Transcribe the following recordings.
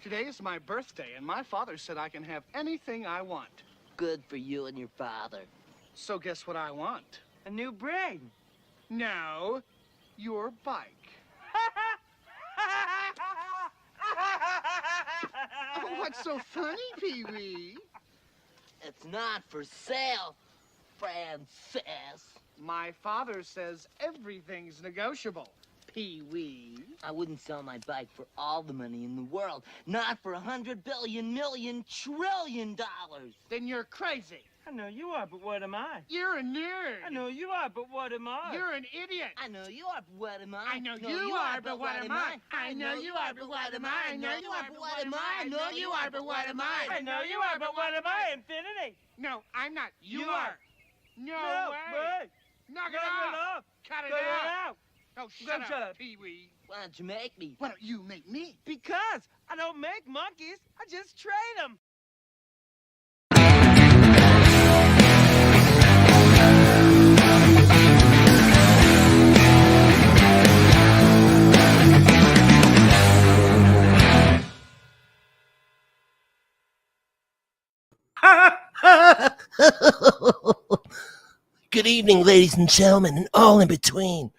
Today is my birthday, and my father said I can have anything I want. Good for you and your father. So guess what I want? A new brain. No, your bike. Oh, what's so funny, Pee-wee? It's not for sale, Francis. My father says everything's negotiable, Pee-wee. I wouldn't sell my bike for all the money in the world. Not for $100 billion, million, trillion dollars. Then you're crazy. I know you are, but what am I? You're a nerd. I know you are, but what am I? You're an idiot. I know you are, but what am I? I know you are, but what am I? I know you are, but what am I? I know you are, but what am I? I know you are, but what am I? I know you are, but what am I? Infinity. No, I'm not. You You are. are. No way. way. Knock it off. Cut it out. Oh, Don't shut up, up. Pee-wee. Why don't you make me? Why don't you make me? Because I don't make monkeys. I just train them. Good evening, ladies and gentlemen, and all in between.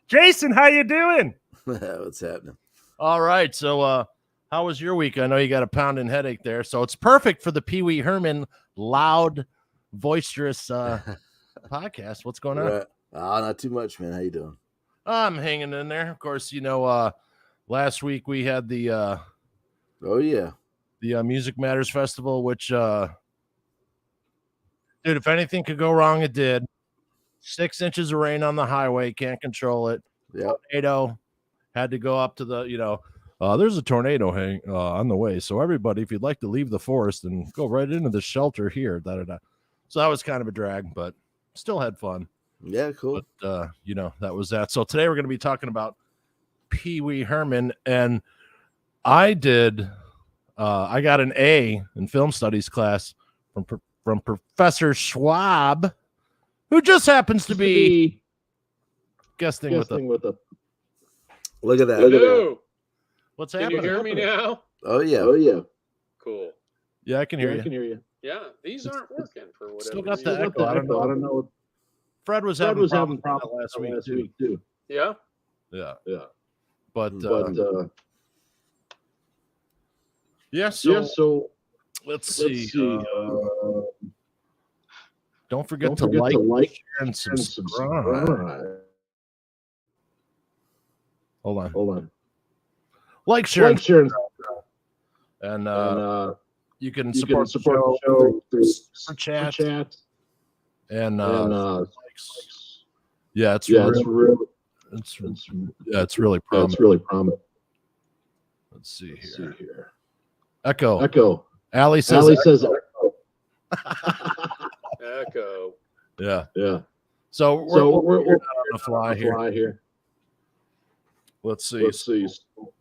Jason, how you doing? What's happening? All right, so how was your week? I know you got a pounding headache there, so it's perfect for the Pee Wee Herman loud, boisterous podcast. What's going on? Right. Not too much, man. How you doing? I'm hanging in there. Of course, you know, last week we had the Oh yeah, the Music Matters Festival, which dude, if anything could go wrong, it did. 6 inches of rain on the highway, can't control it. Yep. Tornado, had to go up to the, there's a tornado on the way. So everybody, if you'd like to leave the forest and go right into the shelter here, So that was kind of a drag, but still had fun. Yeah, cool. But, that was that. So today we're going to be talking about Pee Wee Herman. And I got an A in film studies class from Professor Schwab, who just happens to be guesting with a. Look at that. Hello. What's Can happening? you hear me now? Oh yeah. Cool. Yeah, I can hear you. Yeah, these aren't working for whatever Still got reason. the echo. I don't know. Fred was having problems last week too. Yeah. Yeah. Yeah. But yeah. So let's see. Don't forget to like, share, and subscribe. Hold on. Like, share, and subscribe. And you can support the show through super chat. And yeah, it's really prominent. Let's see here. Echo. Allie says Echo. Yeah. So we're on the fly here. Let's see. All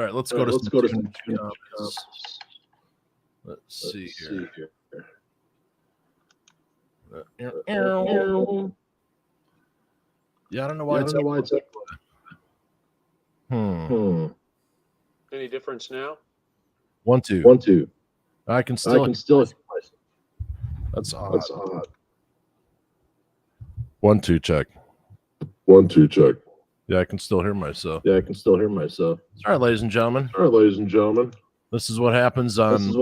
right, let's go to some Let's see here. Yeah, I don't know why it's Any difference now? 1 2. I can still. That's odd. 1 2 check. Yeah, I can still hear myself. All right, ladies and gentlemen. This is what happens on.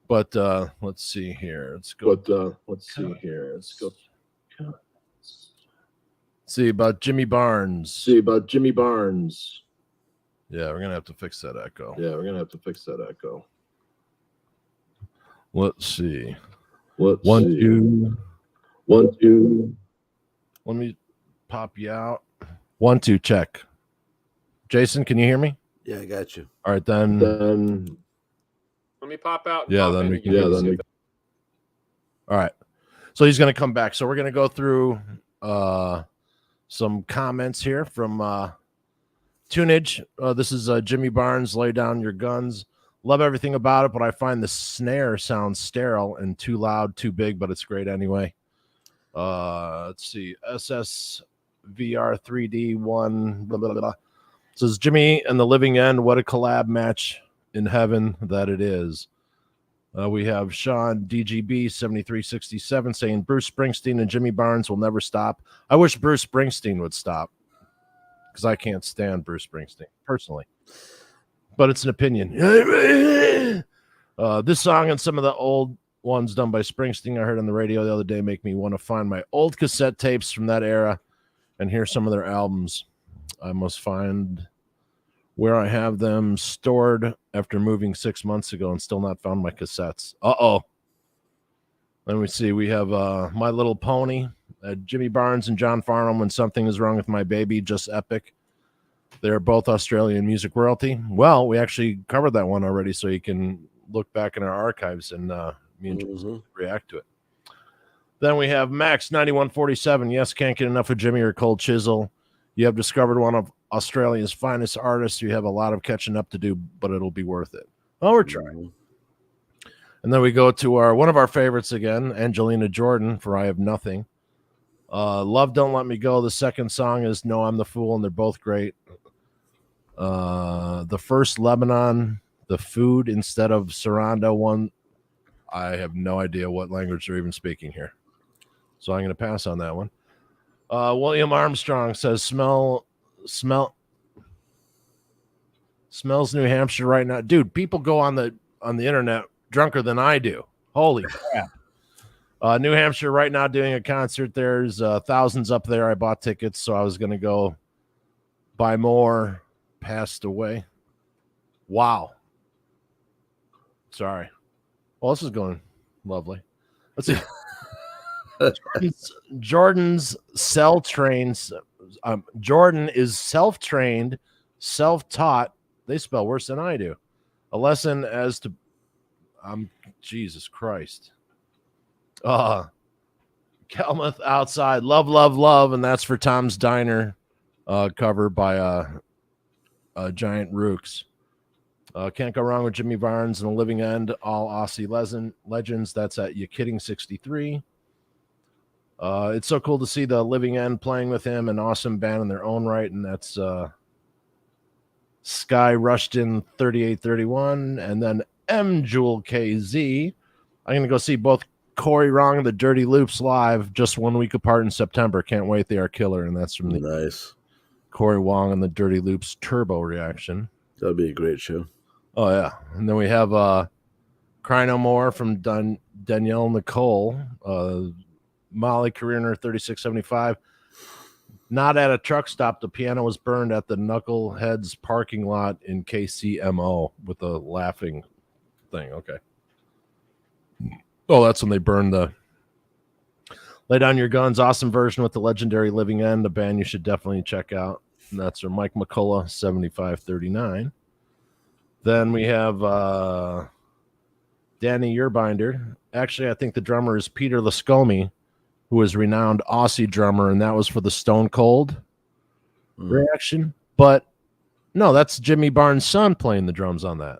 But let's see here. Let's go. See about Jimmy Barnes. Yeah, we're gonna have to fix that echo. Let's see. 1 2. Let me pop you out. 1 2 check. Jason, can you hear me? Yeah, I got you. All right, then. Let me pop out. Yeah, then we can. All right. So he's going to come back. So we're going to go through some comments here from Tunage. This is Jimmy Barnes. Lay down your guns. Love everything about it, but I find the snare sounds sterile and too loud, too big, but it's great anyway. Let's see. SSVR 3D1. Blah, blah, blah. Says Jimmy and the Living End. What a collab match in heaven that it is. We have Sean DGB 7367 saying Bruce Springsteen and Jimmy Barnes will never stop. I wish Bruce Springsteen would stop because I can't stand Bruce Springsteen personally, but it's an opinion. This song and some of the old ones done by Springsteen I heard on the radio the other day make me want to find my old cassette tapes from that era and hear some of their albums. I must find where I have them stored after moving 6 months ago and still not found my cassettes. Uh-oh. Let me see. We have My Little Pony, Jimmy Barnes and John Farnham, When Something Is Wrong With My Baby, just epic. They're both Australian music royalty. Well, we actually covered that one already, so you can look back in our archives and me and Joseph react to it. Then we have Max 9147. Yes, can't get enough of Jimmy or Cold Chisel. You have discovered one of Australia's finest artists. You have a lot of catching up to do, but it'll be worth it. Oh, we're trying. And then we go to one of our favorites again, Angelina Jordan, for I Have Nothing. Love Don't Let Me Go. The second song is No, I'm the Fool, and they're both great. The first, Lebanon, the food instead of Saranda one. I have no idea what language they're even speaking here. So I'm going to pass on that one. William Armstrong says, smells New Hampshire right now. Dude, people go on the internet drunker than I do. Holy crap. New Hampshire right now doing a concert. There's thousands up there. I bought tickets, so I was going to go buy more. Passed away. Wow. Sorry. Well, this is going lovely. Let's see. Jordan's self-trained. Jordan is self-trained, self-taught. They spell worse than I do. A lesson as to Jesus Christ. Kelmuth outside. Love, love, love. And that's for Tom's Diner cover by Giant Rooks. Can't go wrong with Jimmy Barnes and the Living End. All Aussie legends. That's at You Kidding 63. It's so cool to see the Living End playing with him, an awesome band in their own right, and that's Sky Rushton 3831, and then M Jewel KZ. I'm gonna go see both Corey Wrong and the Dirty Loops live just 1 week apart in September. Can't wait, they are killer, and that's from the nice Corey Wong and the Dirty Loops Turbo Reaction. That'll be a great show. Oh yeah, and then we have Cry No More from Danielle Nicole. Molly Carriner 3675. Not at a truck stop. The piano was burned at the Knuckleheads parking lot in KCMO with a laughing thing. Okay. Oh, that's when they burned the Lay Down Your Guns. Awesome version with the legendary Living End, a band you should definitely check out. And that's from Mike McCullough 7539. Then we have Danny Yerbinder. Actually, I think the drummer is Peter Lascomi, who is renowned Aussie drummer, and that was for the Stone Cold Reaction. But no, that's Jimmy Barnes' son playing the drums on that.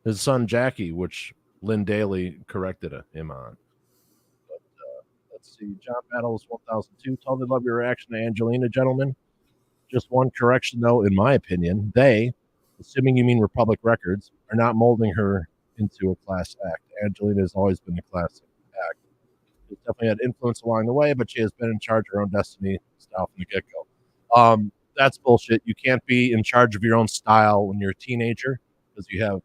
His son Jackie, which Lynn Daly corrected him on. But let's see, John Battles 1002. Totally love your reaction to Angelina, gentlemen. Just one correction, though, in my opinion. They, assuming you mean Republic Records, are not molding her into a class act. Angelina has always been a class act. She's definitely had influence along the way, but she has been in charge of her own destiny style from the get-go. That's bullshit. You can't be in charge of your own style when you're a teenager because you have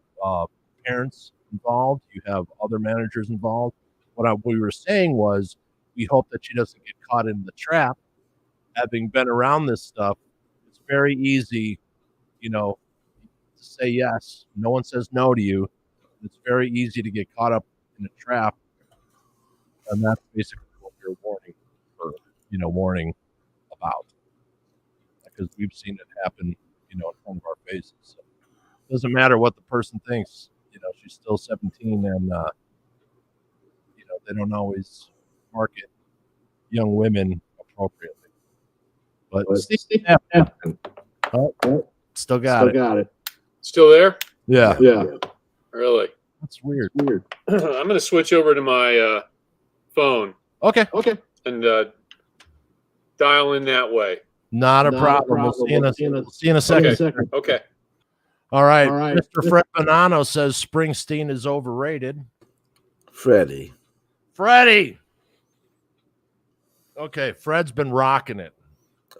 parents involved, you have other managers involved. What we were saying was we hope that she doesn't get caught in the trap. Having been around this stuff, it's very easy, to say yes. No one says no to you. It's very easy to get caught up in a trap. And that's basically what we're warning about. Because we've seen it happen, in front of our faces. So it doesn't matter what the person thinks. She's still 17 and, they don't always market young women appropriately. But still got it. Still there? Yeah. Really? That's weird. I'm going to switch over to my phone. Okay. And dial in that way. Not a problem. We'll see in a second. Okay. All right. Mr. Fred Bonanno says Springsteen is overrated. Freddie. Freddie. Okay, Fred's been rocking it.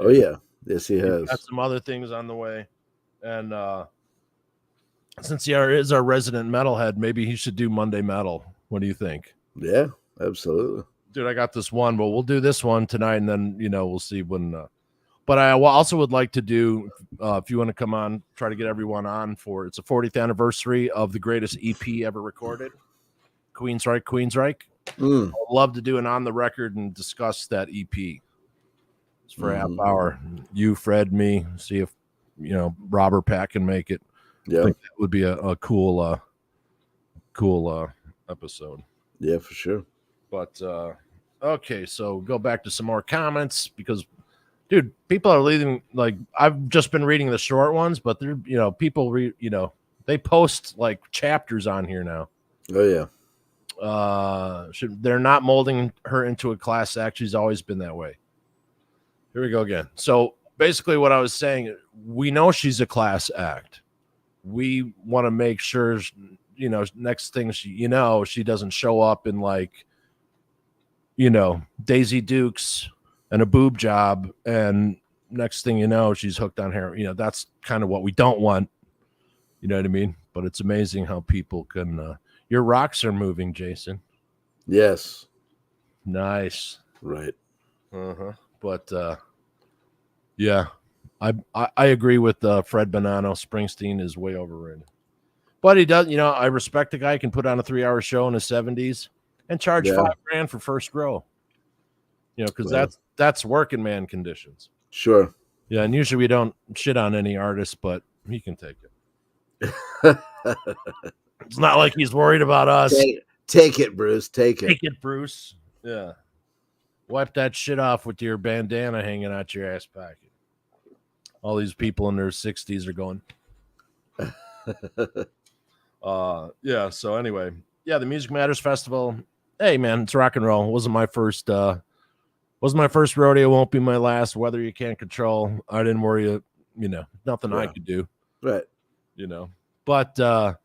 Oh yeah. Yes, he He's has. got some other things on the way. And since he is our resident metalhead, maybe he should do Monday Metal. What do you think? Yeah, absolutely. Dude, I got this one, but we'll do this one tonight, and then, we'll see when. But I also would like to do, if you want to come on, try to get everyone on for, it's a 40th anniversary of the greatest EP ever recorded, Queensryche. I'd love to do an on the record and discuss that EP. It's for a half hour. You, Fred, me, see if, Robert Pat can make it. Yeah. I think that would be a cool episode. Yeah, for sure. But okay, so go back to some more comments because, dude, people are leaving. Like, I've just been reading the short ones, but they're people they post like chapters on here now. Oh yeah. They're not molding her into a class act. She's always been that way. Here we go again. So basically, what I was saying, we know she's a class act. We want to make sure, next thing she doesn't show up in like, Daisy Dukes and a boob job, and next thing you know, she's hooked on heroin. That's kind of what we don't want. You know what I mean? But it's amazing how people can. Your rocks are moving, Jason. Yes. Nice. Right. But yeah, I agree with Fred Bonanno. Springsteen is way overrated. But he does, I respect the guy who can put on a 3-hour show in his 70s and charge $5,000 for first row. Because that's working man conditions. Sure. Yeah, and usually we don't shit on any artist, but he can take it. It's not like he's worried about us. Take it, Bruce. Take it. Take it, Bruce. Yeah. Wipe that shit off with your bandana hanging out your ass pocket. All these people in their 60s are going. Yeah, so anyway. Yeah, the Music Matters Festival. Hey man, it's rock and roll. Wasn't my first rodeo, won't be my last. Weather you can't control. I didn't worry, nothing I could do. Right. But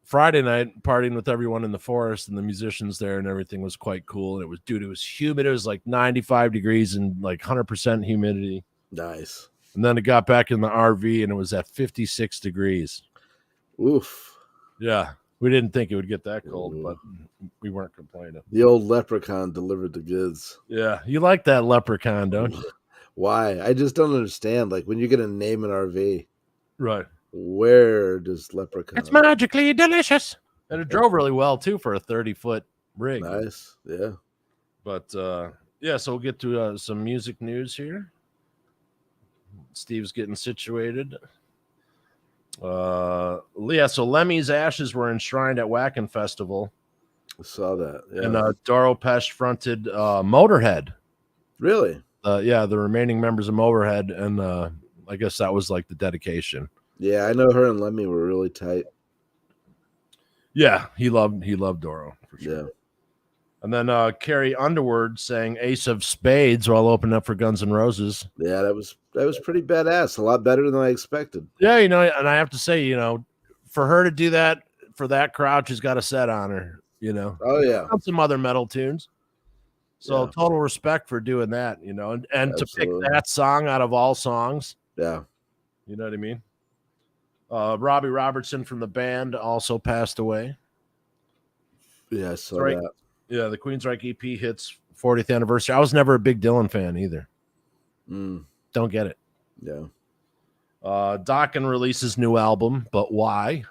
Friday night, partying with everyone in the forest and the musicians there and everything was quite cool. And it was humid. It was like 95 degrees and like 100% humidity. Nice. And then it got back in the RV and it was at 56 degrees. Oof. Yeah. We didn't think it would get that cold, but we weren't complaining. The old leprechaun delivered the goods. Yeah. You like that leprechaun, don't you? Why? I just don't understand. Like when you get a name an RV. Right. Where does leprechaun? It's magically delicious. And it drove really well, too, for a 30-foot rig. Nice. Yeah. But, yeah, so we'll get to some music news here. Steve's getting situated. Yeah, so Lemmy's ashes were enshrined at Wacken Festival. I saw that. Yeah. And Doro Pesch fronted Motorhead. Really? Yeah, the remaining members of Motorhead. And I guess that was like the dedication. Yeah, I know her and Lemmy were really tight. Yeah, he loved Doro for sure. Yeah. And then Carrie Underwood sang Ace of Spades while opening up for Guns N' Roses. Yeah, that was pretty badass. A lot better than I expected. Yeah, and I have to say, for her to do that for that crowd, she's got a set on her, Oh yeah. Some other metal tunes. So total respect for doing that, and to pick that song out of all songs. Yeah. You know what I mean? Robbie Robertson from the band also passed away. Yeah, I saw that. Yeah, the Queensryche EP hits 40th anniversary. I was never a big Dylan fan either. Don't get it. Yeah. Talkin releases new album, but why?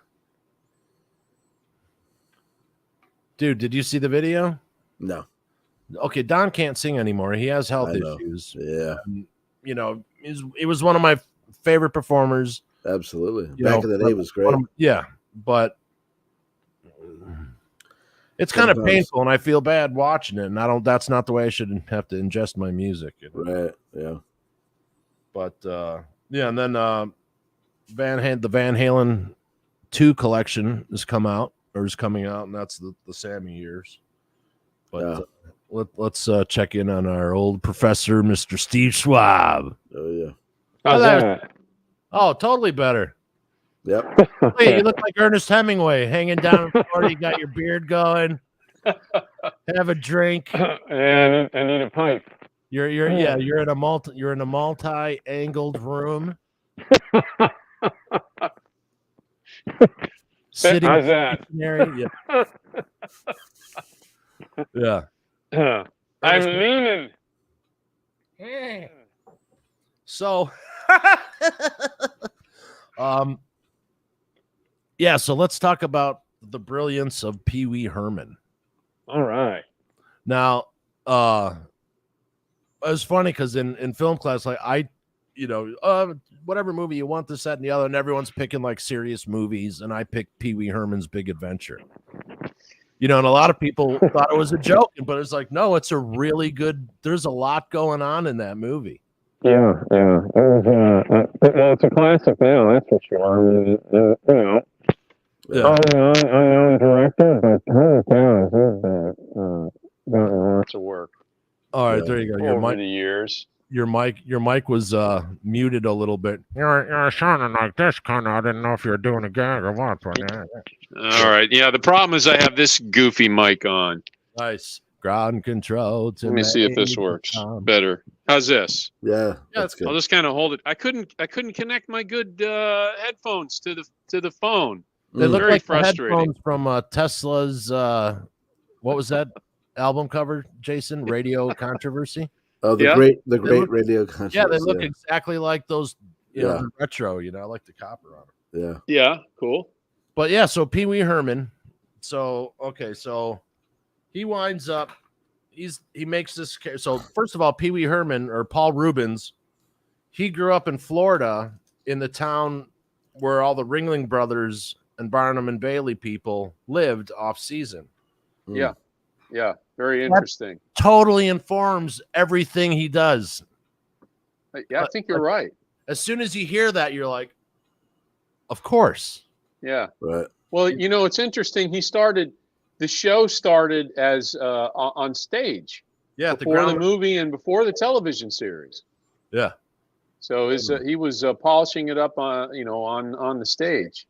Dude, did you see the video? No. Okay, Don can't sing anymore. He has health issues. Yeah. He was one of my favorite performers. Absolutely. Back in the day, it was great. But it's kind of painful, and I feel bad watching it. And that's not the way I should have to ingest my music. Right. Yeah. But and then the Van Halen 2 collection is coming out, and that's the Sammy years. But let's check in on our old professor, Mr. Steve Schwab. Oh yeah. How's that? Oh, totally better. Yep. Hey, you look like Ernest Hemingway, hanging down in Florida. You got your beard going. Have a drink. And I need a pipe. You're in a multi-angled room. Sitting How's that? stationary. Yeah. I'm leaning. So, yeah. So let's talk about the brilliance of Pee Wee Herman. All right. Now, it was funny because in film class, like whatever movie you want, this, that, and the other, and everyone's picking like serious movies, and I picked Pee Wee Herman's Big Adventure. And a lot of people thought it was a joke, but it's like, no, it's a really good. There's a lot going on in that movie. Yeah. It was, well, it's a classic now, that's for sure. I mean, Yeah. I know the director, but holy cow, lots of work All right, there you go. over the years. Your mic was muted a little bit. You're sounding like this, kind of. I didn't know if you were doing a gag or what, but yeah. All right. Yeah, the problem is I have this goofy mic on. Nice. Ground control. Let me see if this works better. How's this? Yeah. That's I'll good. just kind of hold it. I couldn't connect my good headphones to the phone. They look Very like the frustrating. headphones from Tesla's. What was that album cover, Jason? Radio Controversy. Oh, the Yeah. great look- radio controversy. Yeah, they look exactly like those. Yeah. The retro. I like the copper on them. Yeah. Yeah, cool. But yeah, so Pee Wee Herman. So he winds up. He makes this. So first of all, Pee Wee Herman or Paul Reubens, he grew up in Florida in the town where all the Ringling Brothers and Barnum and Bailey people lived off season. Yeah. Yeah, very interesting. Totally informs everything he does. Yeah, I think you're right. As soon as you hear that, you're like, of course. Yeah. Right. Well, it's interesting. The show started as on stage. Yeah, Before the movie and before the television series. Yeah. So he was polishing it up on the stage.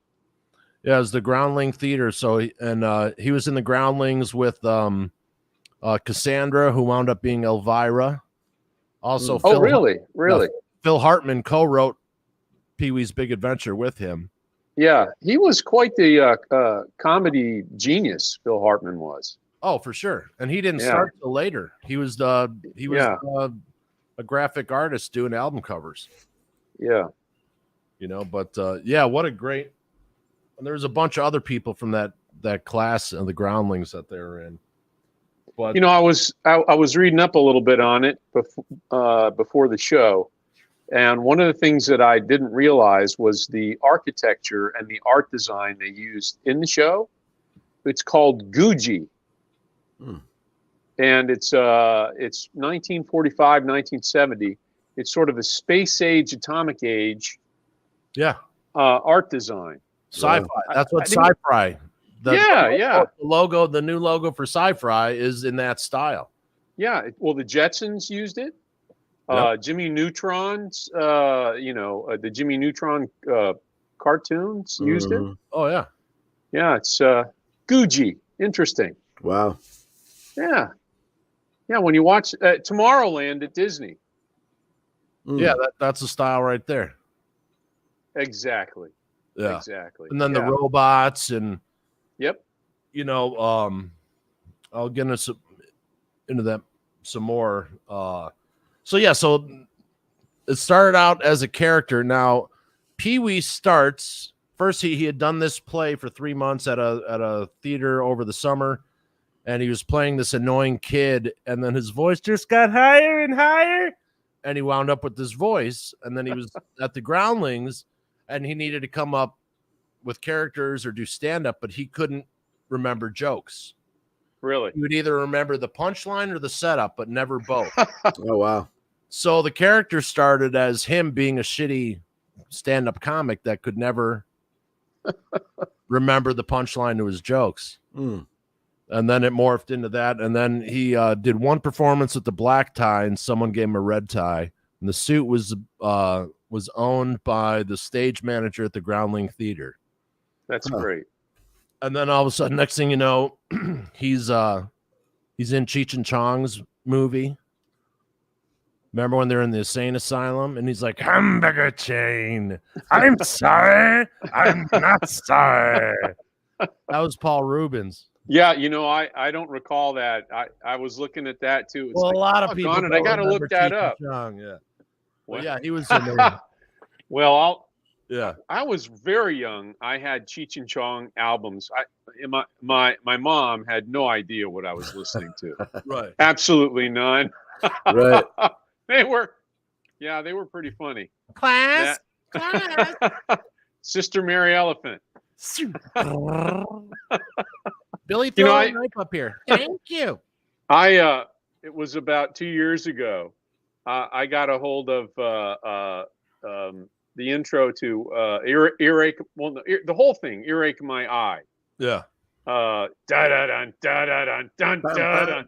Yeah, it was the Groundling Theater. So he was in the Groundlings with Cassandra, who wound up being Elvira. Also, really? Phil Hartman co-wrote Pee Wee's Big Adventure with him. Yeah, he was quite the comedy genius. Phil Hartman was. Oh, for sure. And he didn't start till later. He was a graphic artist doing album covers. Yeah. But what a great. And there's a bunch of other people from that class of the Groundlings that they were in. But I was reading up a little bit on it before the show, and one of the things that I didn't realize was the architecture and the art design they used in the show. It's called Gucci, and it's 1945, 1970. It's sort of a space age, atomic age, art design. Sci-fi. That's what sci-fi. The logo, the new logo for sci-fi is in that style. Yeah. Well, the Jetsons used it. Jimmy Neutron's, the Jimmy Neutron cartoons used it. Oh yeah. Yeah, it's Gucci. Interesting. Wow. Yeah. Yeah. When you watch Tomorrowland at Disney. Yeah, that's the style right there. Exactly. Yeah. Exactly. And then the robots and. Yep. I'll get into that some more. So it started out as a character. Now, Pee Wee starts first. He had done this play for 3 months at a theater over the summer, and he was playing this annoying kid, and then his voice just got higher and higher, and he wound up with this voice. And then he was at the Groundlings, and he needed to come up with characters or do stand-up, but he couldn't remember jokes. Really? He would either remember the punchline or the setup, but never both. Oh, wow. So the character started as him being a shitty stand-up comic that could never remember the punchline to his jokes. And and then it morphed into that. And then he did one performance with the black tie, and someone gave him a red tie. And the suit was owned by the stage manager at the Groundling Theater. That's great. And then all of a sudden, next thing you know, he's in Cheech and Chong's movie. Remember when they're in the insane asylum and he's like, hamburger chain. I'm sorry. I'm not sorry. That was Paul Reubens. Yeah, you know, I don't recall that. I was looking at that too. It's Well, like, a lot of people. I got to look that up. Yeah. Well, yeah, he was in there. Well, Yeah. I was very young. I had Cheech and Chong albums. My mom had no idea what I was listening to. Right. Absolutely none. Right. They were pretty funny. Class. Sister Mary Elephant. Billy, You know, throw I- a knife up here. Thank you. It was about 2 years ago. I got a hold of the intro to Earache. Well, the whole thing, Earache My Eye. Yeah. Da da dun da da dun dun da dun.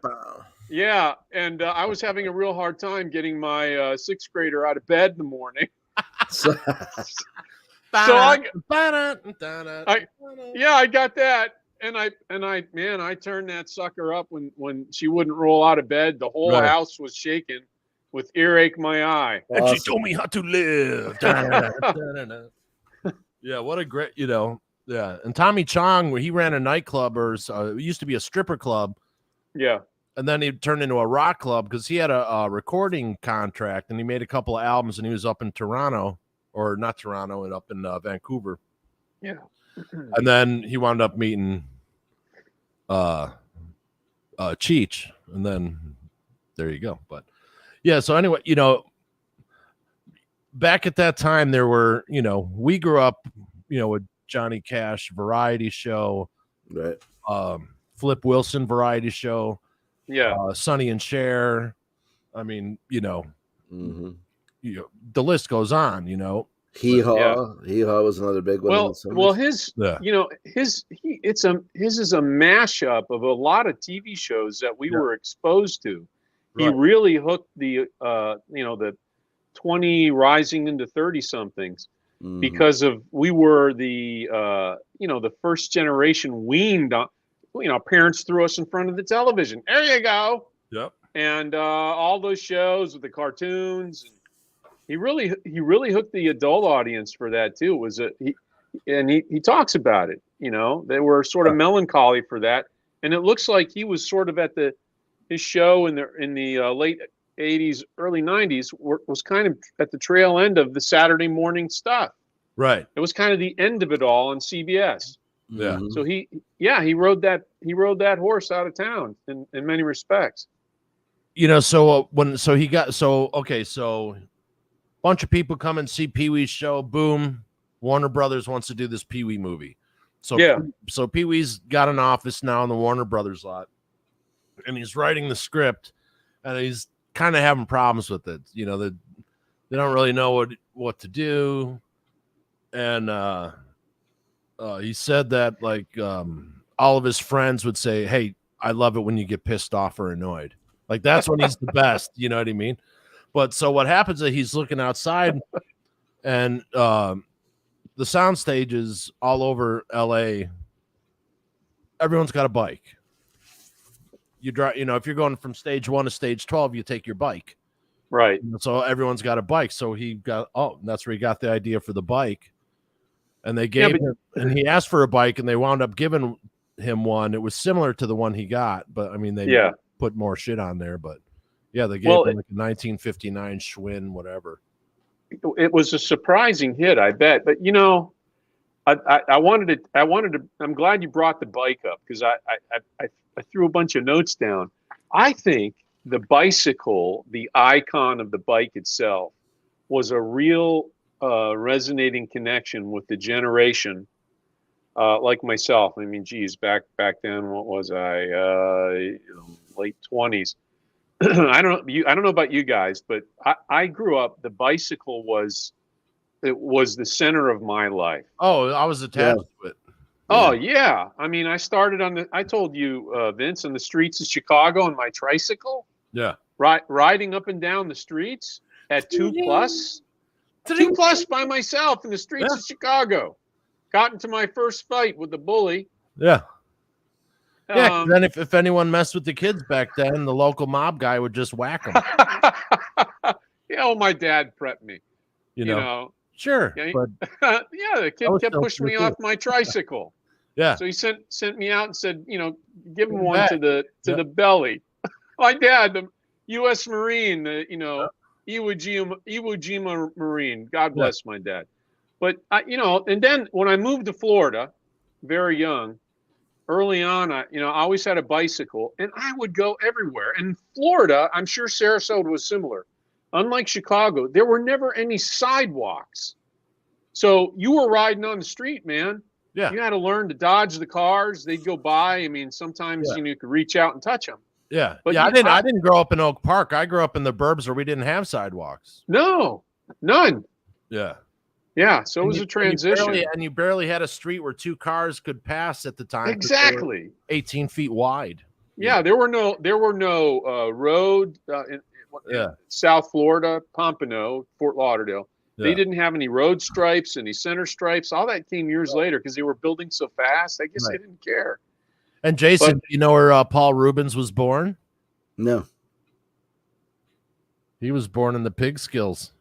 Yeah, and I was having a real hard time getting my sixth grader out of bed in the morning. So I got that, and I turned that sucker up when she wouldn't roll out of bed. The whole house was shaking with Earache My Eye. And she told me how to live. Yeah, what a great, yeah. And Tommy Chong, where he ran a nightclub, or it used to be a stripper club. Yeah. And then he turned into a rock club because he had a recording contract, and he made a couple of albums, and he was up in Toronto, or not Toronto, and up in Vancouver. Yeah. And then he wound up meeting Cheech, and then there you go. But yeah, so anyway, back at that time, there were, we grew up, with Johnny Cash variety show, Right. Flip Wilson variety show, Yeah. Sonny and Cher. I mean, Mm-hmm. The list goes on, Hee Haw. Hee Haw was another big one. Well, his is a mashup of a lot of TV shows that we were exposed to. He really hooked the 20 rising into 30 somethings because we were the the first generation weaned on. Parents threw us in front of the television. There you go. Yep. And all those shows with the cartoons. He really hooked the adult audience for that too. He talks about it. They were sort of melancholy for that, and it looks like he was sort of at his show in the late 80s, early 90s was kind of at the tail end of the Saturday morning stuff. Right. It was kind of the end of it all on CBS. Yeah. So he rode that horse out of town in many respects. So bunch of people come and see Pee-wee's show. Boom. Warner Brothers wants to do this Pee-wee movie. So Pee-wee's got an office now in the Warner Brothers lot, and he's writing the script, and he's kind of having problems with it. They don't really know what to do. And he said that all of his friends would say, "Hey, I love it when you get pissed off or annoyed." Like that's when he's the best. You know what I mean? But so what happens is he's looking outside, and the sound stages all over LA, everyone's got a bike. You drive, if you're going from stage 1 to stage 12, you take your bike. Right. So everyone's got a bike. So that's where he got the idea for the bike. And they gave him, and he asked for a bike, and they wound up giving him one. It was similar to the one he got, but I mean, they put more shit on there, but yeah, they gave him like a 1959 Schwinn, whatever. It was a surprising hit, I bet. But I'm glad you brought the bike up, because I threw a bunch of notes down. I think the bicycle, the icon of the bike itself, was a real resonating connection with the generation like myself. I mean, geez, back then, what was I? Late 20s. I don't know about you guys, but I grew up. The bicycle was the center of my life. Oh, I was attached to it. Oh yeah. I mean, I started I told you, Vince, on the streets of Chicago on my tricycle, Yeah. riding up and down the streets at 2+. 2+ by myself in the streets of Chicago. Got into my first fight with the bully. Yeah. Yeah. 'Cause then if anyone messed with the kids back then, the local mob guy would just whack them. Yeah, well, my dad prepped me. You know? Sure. Yeah, But yeah, the kid kept pushing me off my tricycle. yeah. So he sent me out and said, give him one to the belly. My dad, the U.S. Marine, Iwo Jima Marine. God bless my dad. But and then when I moved to Florida, very young, early on, I always had a bicycle, and I would go everywhere. And Florida, I'm sure Sarasota was similar. Unlike Chicago, there were never any sidewalks. So you were riding on the street, man. Yeah. You had to learn to dodge the cars. They'd go by. I mean, sometimes you could reach out and touch them. Yeah. But I didn't grow up in Oak Park. I grew up in the burbs where we didn't have sidewalks. No, none. Yeah. Yeah. So it was a transition. And you barely had a street where two cars could pass at the time. Exactly. 18 feet wide. Yeah. There were no road in South Florida, Pompano, Fort Lauderdale. Yeah. They didn't have any road stripes, any center stripes. All that came years later because they were building so fast. I guess they didn't care. And Jason, you know where Paul Reubens was born? No. He was born in the Pigskills.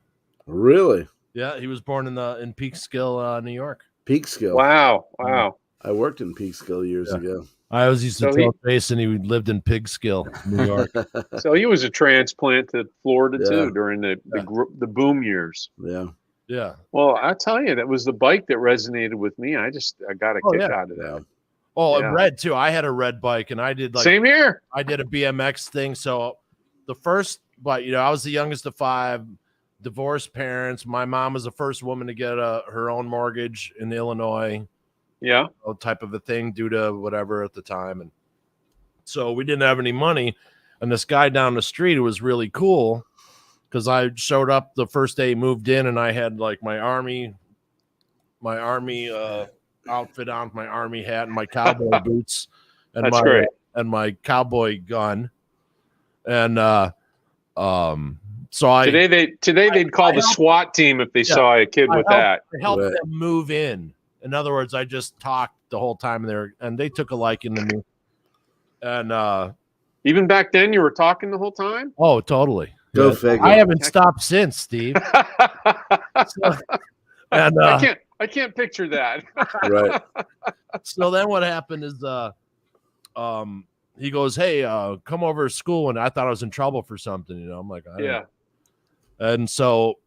Really? Yeah, he was born in Peekskill, New York. Peekskill. Wow. I worked in Peekskill years ago. I always used to tell Jason he lived in Pigskill, New York. So he was a transplant to Florida too during the boom years. Yeah. Yeah. Well, I tell you, that was the bike that resonated with me. I got a kick out of that. Oh, and red too. I had a red bike, and I did same here. I did a BMX thing. So the first, but I was the youngest of 5, divorced parents. My mom was the first woman to get her own mortgage in Illinois. Yeah. Type of a thing due to whatever at the time. And so we didn't have any money. And this guy down the street who was really cool because I showed up the first day he moved in and I had like my army outfit on, my army hat and my cowboy boots and my cowboy gun. And so today they'd call the SWAT team if they saw a kid with that. I helped them move in. In other words, I just talked the whole time there, and they took a liking to me. And even back then, you were talking the whole time. Oh, totally. Go figure. I haven't stopped since, Steve. And I can't picture that. Right. So then what happened is, he goes, "Hey, come over to school," and I thought I was in trouble for something. I'm like, I don't know. And so.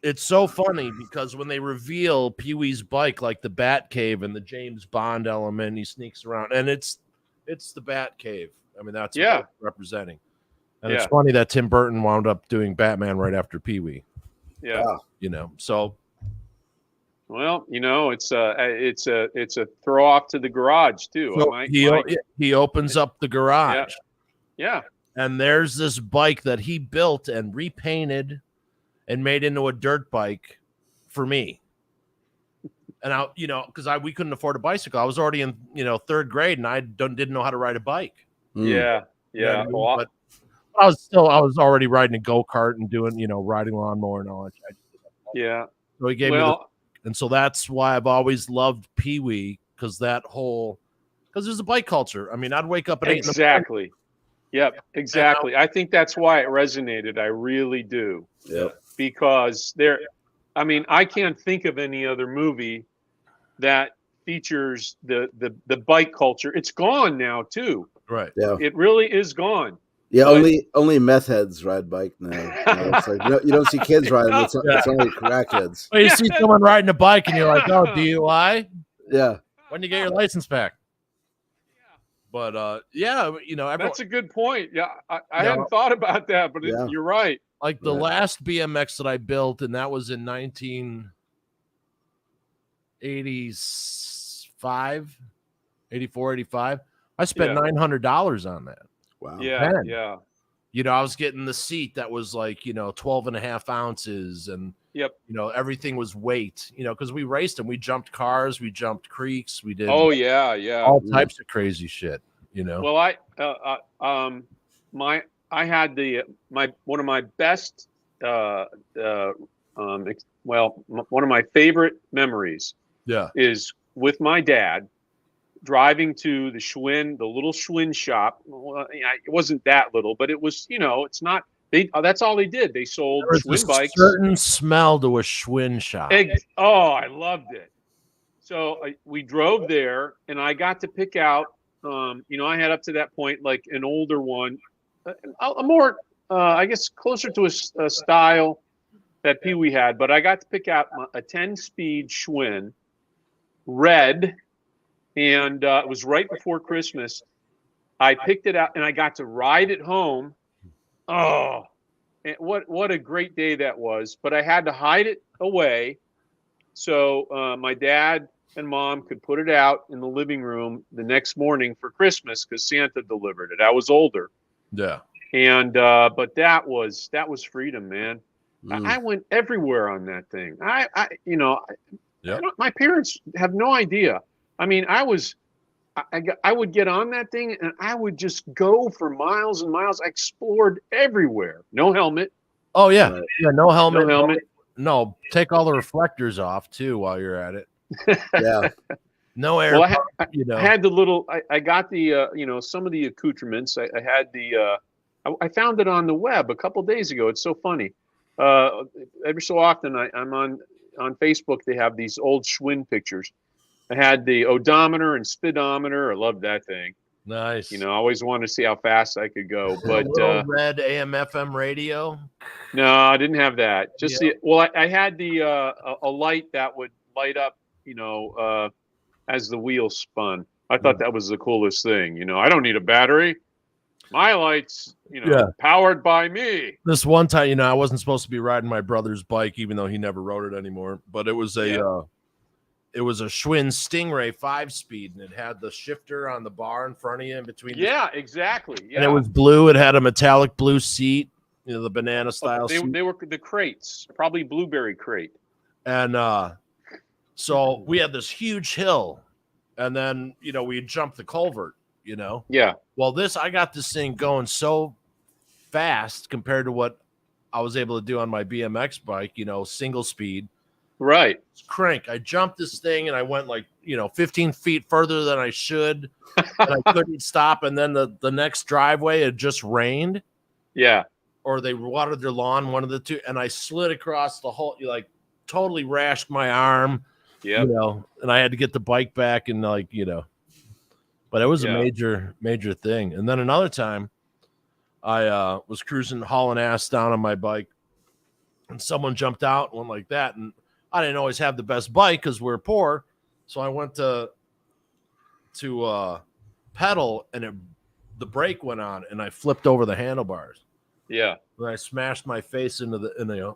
It's so funny because when they reveal Pee-wee's bike, like the Bat Cave and the James Bond element, he sneaks around, and it's the Bat Cave. I mean, that's what it's representing. And it's funny that Tim Burton wound up doing Batman right after Pee-wee. Yeah, So. Well, it's a throw off to the garage too. So he opens up the garage. Yeah. And there's this bike that he built and repainted. And made into a dirt bike for me. And because we couldn't afford a bicycle. I was already in, 3rd grade and I didn't know how to ride a bike. Yeah. Yeah. But I was already riding a go-kart and doing, riding lawnmower and all that. Yeah. So he gave me and so that's why I've always loved Pee-wee because there's a bike culture. I mean, I'd wake up at 8 Exactly. Yep, exactly. I think that's why it resonated. I really do. Yep. Because I can't think of any other movie that features the bike culture. It's gone now too. Right. Yeah. It really is gone. Yeah, only meth heads ride bike now. It's like you don't see kids riding. It's only crackheads. Well, you see someone riding a bike and you're like, "Oh, DUI? Yeah. When do you get your license back?" But that's a good point. Yeah, I hadn't thought about that, but you're right. Like the last BMX that I built, and that was in 1985, 84, 85. I spent $900 on that. Wow. Yeah. I was getting the seat that was like, 12 and a half ounces and Yep. You know, everything was weight. You know, because we raced them. We jumped cars. We jumped creeks. We did. Oh yeah, yeah. All types of crazy shit. You know. Well, I had one of my best one of my favorite memories. Yeah. Is with my dad driving to the little Schwinn shop. Well, it wasn't that little, but it was, it's not, that's all they did. They sold Schwinn bikes. Certain smell to a Schwinn shop. I loved it. So we drove there and I got to pick out, I had up to that point, like an older one, a more, I guess closer to a style that Pee Wee had, but I got to pick out a 10-speed Schwinn, red, and it was right before Christmas. I picked it out and I got to ride it home. Oh, and what a great day that was! But I had to hide it away so my dad and mom could put it out in the living room the next morning for Christmas because Santa delivered it. I was older. Yeah. And but that was freedom, man. I went everywhere on that thing. My parents have no idea. I mean, I would get on that thing and I would just go for miles and miles. I explored everywhere. No helmet. Oh yeah, yeah. No helmet. No helmet. No, take all the reflectors off too while you're at it. Yeah. No air. Well, I had the little. I got the some of the accoutrements. I had the. I found it on the web a couple days ago. It's so funny. Every so often I'm on Facebook. They have these old Schwinn pictures. I had the odometer and speedometer. I loved that thing. Nice. I always wanted to see how fast I could go. But red AM/FM radio. No, I didn't have that. Just I had the a light that would light up, as the wheels spun. I thought that was the coolest thing. I don't need a battery. My light's, powered by me. This one time, I wasn't supposed to be riding my brother's bike, even though he never rode it anymore. But it was a Schwinn Stingray 5-speed, and it had the shifter on the bar in front of you in between. Yeah, exactly. Yeah. And it was blue. It had a metallic blue seat, the banana style. They were the crates, probably blueberry crate. And so we had this huge hill, and then we jumped the culvert. Yeah. Well, I got this thing going so fast compared to what I was able to do on my BMX bike. Single speed. Right. Crank. I jumped this thing and I went 15 feet further than I should, and I couldn't stop. And then the next driveway had just rained. Yeah. Or they watered their lawn, one of the two, and I slid across the whole. Totally rashed my arm. Yeah. And I had to get the bike back and but it was a major thing. And then another time, I was cruising, hauling ass down on my bike, and someone jumped out and went like that. And I didn't always have the best bike because we're poor, so I went to pedal, and the brake went on, and I flipped over the handlebars. Yeah, and I smashed my face into the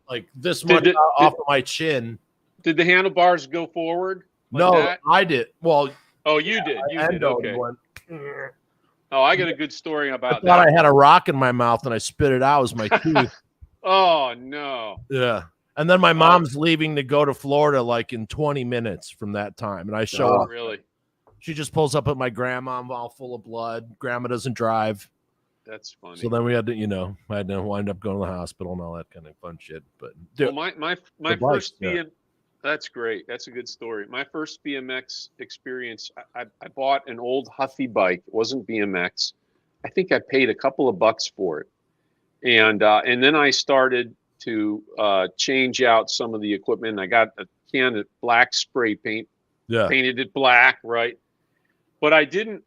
like this much off of my chin. Did the handlebars go forward? No, that? I did. Well. Oh, you did. You did. Okay. Oh, I got a good story about that. I thought I had a rock in my mouth and I spit it out as my tooth. Oh no. Yeah. And then my mom's leaving to go to Florida in 20 minutes from that time, and I show up. Really? She just pulls up at my grandma. I'm all full of blood. Grandma doesn't drive. That's funny. So then we had to, I had to wind up going to the hospital and all that kind of fun shit. But dude, well, my first That's great. That's a good story. My first BMX experience, I bought an old Huffy bike. It wasn't BMX. I think I paid a couple of bucks for it. And then I started to change out some of the equipment. I got a can of black spray paint, painted it black, right? But I didn't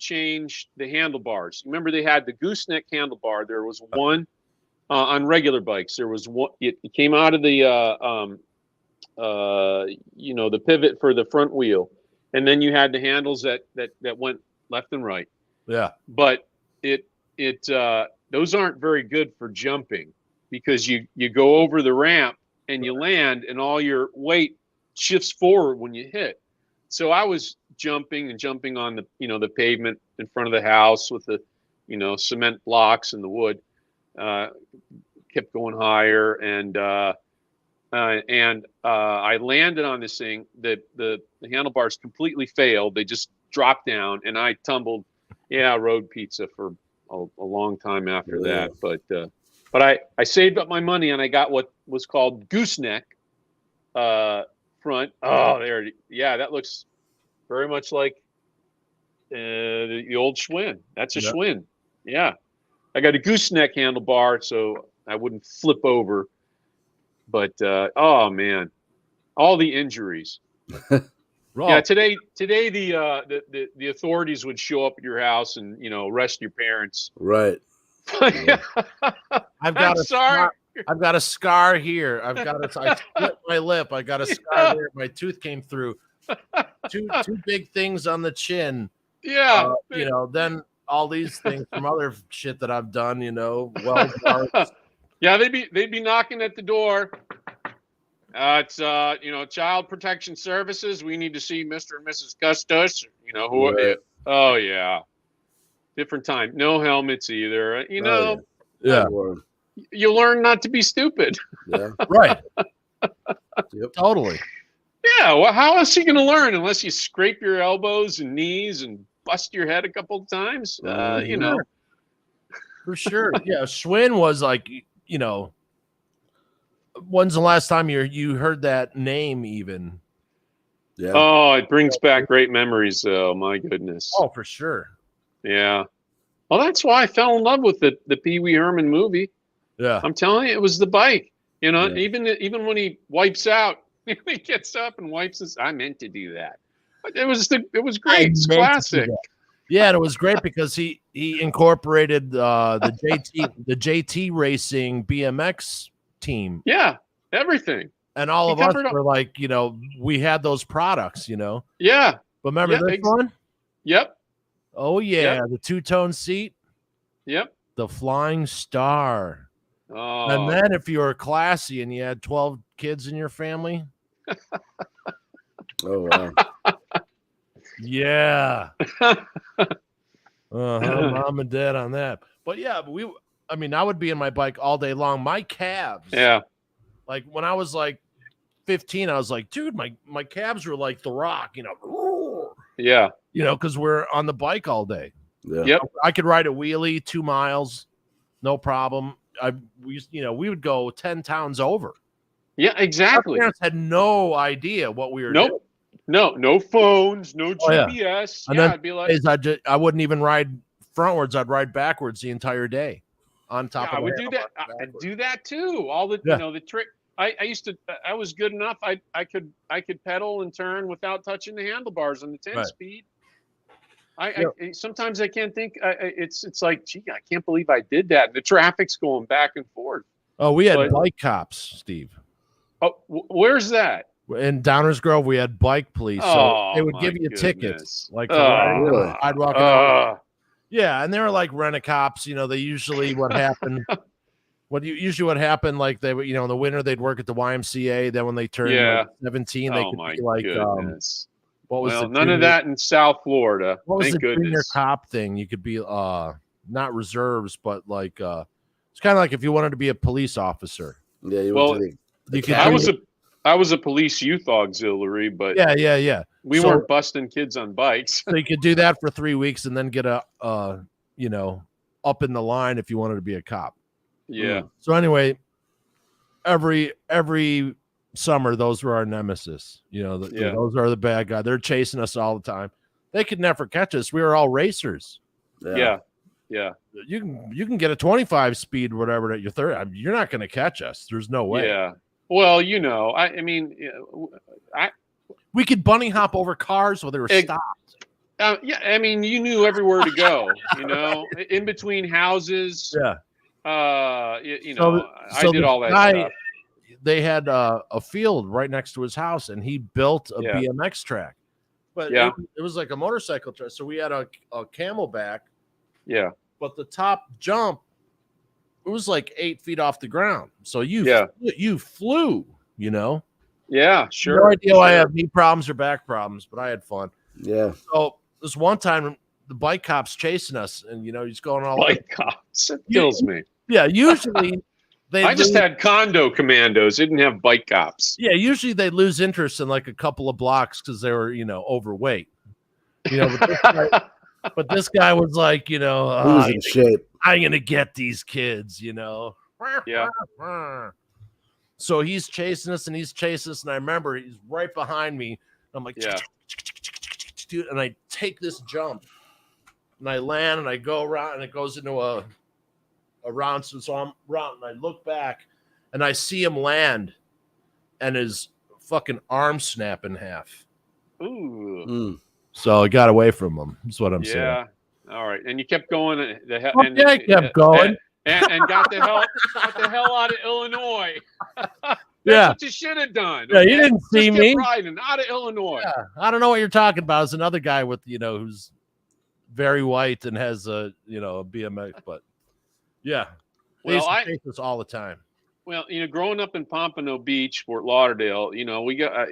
change the handlebars. Remember, they had the gooseneck handlebar. There was one on regular bikes. There was one. It came out of the the pivot for the front wheel, and then you had the handles that went left and right. Yeah. But those aren't very good for jumping because you go over the ramp and you land and all your weight shifts forward when you hit. So I was jumping on the the pavement in front of the house with the cement blocks and the wood. kept going higher, and I landed on this thing. The handlebars completely failed. They just dropped down, and I tumbled. Yeah, road pizza for a long time after that. But I saved up my money, and I got what was called gooseneck front. Oh, there. Yeah, that looks very much like the old Schwinn. That's a Schwinn. Yeah, I got a gooseneck handlebar so I wouldn't flip over. But oh man, all the injuries. Yeah, today the authorities would show up at your house and arrest your parents. Right. I've got a scar here. I split my lip. I got a scar there. My tooth came through. Two big things on the chin. Yeah. Then all these things from other shit that I've done. Well. Yeah, they'd be knocking at the door. It's Child Protection Services. We need to see Mr. and Mrs. Custis. Who? Right. Oh yeah, different time. No helmets either. Yeah. You learn not to be stupid. Yeah. Right. Yep. Totally. Yeah. Well, how else are you going to learn unless you scrape your elbows and knees and bust your head a couple of times? For sure. Yeah. Schwinn was like. When's the last time you heard that name even? Yeah. Oh, it brings back great memories, though. My goodness. Oh, for sure. Yeah. Well, that's why I fell in love with the Pee Wee Herman movie. Yeah. I'm telling you, it was the bike. Yeah. Even when he wipes out, he gets up and wipes his. I meant to do that. It was great. It's classic. Yeah, and it was great because he incorporated the JT Racing BMX team. Yeah, everything. And all of us were like, we had those products, Yeah. But remember this one? Yep. Oh yeah, Yep. the two-tone seat. Yep. The Flying Star. Oh. And then if you were classy and you had 12 kids in your family. Oh wow. Yeah. Mom and dad on that. But yeah, I would be in my bike all day long. My calves. Yeah. Like when I was like 15, I was like, dude, my calves were like The Rock, Yeah. Because we're on the bike all day. Yeah. Yep. I could ride a wheelie 2 miles, no problem. We would go 10 towns over. Yeah, exactly. Our parents had no idea what we were doing. No phones, no GPS. Yeah. And I'd be like, I wouldn't even ride frontwards. I'd ride backwards the entire day on top of I would do that. I'd do that too. All the, the trick. I was good enough. I could pedal and turn without touching the handlebars on the 10-speed. I sometimes I can't think. It's like, gee, I can't believe I did that. The traffic's going back and forth. Oh, we had bike cops, Steve. Oh, where's that? In Downers Grove, we had bike police, so they would give you tickets. Like, I'd walk around. Yeah, and they were like rent-a-cops. They usually what happened. What happened? Like they, in the winter they'd work at the YMCA. Then when they turned 17, they could be like, what was none of that in South Florida. What was Thank the goodness. junior cop thing? You could be not reserves, but like it's kind of like if you wanted to be a police officer. Yeah, you could. I was a police youth auxiliary, but yeah. We weren't busting kids on bikes. So you could do that for 3 weeks and then get up in the line if you wanted to be a cop. Yeah. So anyway, every summer those were our nemesis. Those are the bad guys. They're chasing us all the time. They could never catch us. We were all racers. Yeah. You can get a 25 speed, whatever that you're 30. You're not going to catch us. There's no way. Yeah. Well, we could bunny hop over cars while they were stopped. You knew everywhere to go. In between houses. Yeah. I did all that stuff. They had a field right next to his house, and he built a BMX track. But it was like a motorcycle track. So we had a Camelback. Yeah. But the top jump, it was like 8 feet off the ground. So you flew, Yeah, sure. No idea why I have knee problems or back problems, but I had fun. Yeah. So this one time, the bike cops chasing us, and he's going all bike cops. It kills me. Yeah, usually I just had condo commandos. Didn't have bike cops. Yeah, usually they lose interest in like a couple of blocks because they were, overweight. But this guy was like, He was in shape. I'm gonna get these kids, Yeah. So he's chasing us, and I remember he's right behind me. I'm like, Yeah. And I take this jump, and I land, and I go around, and it goes into a round. So I'm round, and I look back, and I see him land, and his fucking arm snap in half. Ooh. So I got away from him. That's what I'm saying. Yeah. All right. And you kept going. I kept going. And got the hell out of Illinois. That's what you should have done. Yeah, you didn't see me. Riding out of Illinois. Yeah, I don't know what you're talking about. It's another guy with who's very white and has a a BMX, but yeah, well, I face this all the time. Well, growing up in Pompano Beach, Fort Lauderdale, we got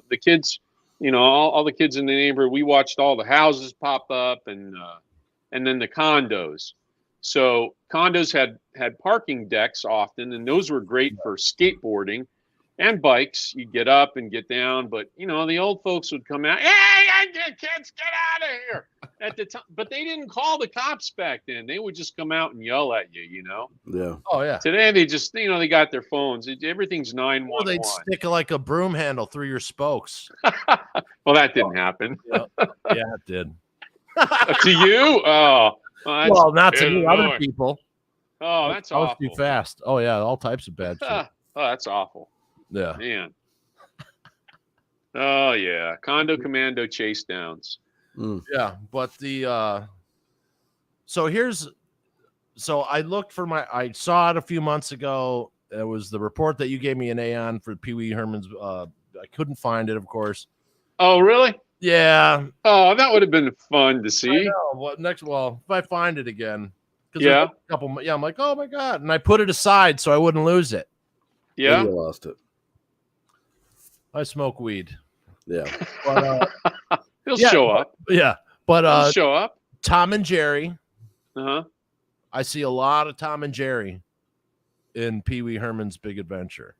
the kids. All the kids in the neighborhood. We watched all the houses pop up, and then the condos. So condos had parking decks often, and those were great for skateboarding and bikes. You get up and get down, but the old folks would come out. Hey, kids, get out of here! At the time, but they didn't call the cops back then. They would just come out and yell at you. Yeah. Oh yeah. Today they just they got their phones. Everything's 911. Or they'd stick like a broom handle through your spokes. Well, that didn't happen. Yeah, it did. To you? Oh. Well, not to me, other people. Oh, that's awful. I was too fast. Oh yeah, all types of bad shit. Oh, that's awful. Yeah. Man. Oh yeah, condo commando chase downs. Yeah, but so I looked for I saw it a few months ago. It was the report that you gave me an A on for Pee Wee Herman's. I couldn't find it, of course. Oh really? Yeah. Oh, that would have been fun to see. I know. If I find it again. Yeah. I'm like, oh my God. And I put it aside so I wouldn't lose it. Yeah. You lost it. I smoke weed. Yeah. But, he'll show up. Yeah. But he'll show up. Tom and Jerry. Uh-huh. I see a lot of Tom and Jerry in Pee Wee Herman's Big Adventure.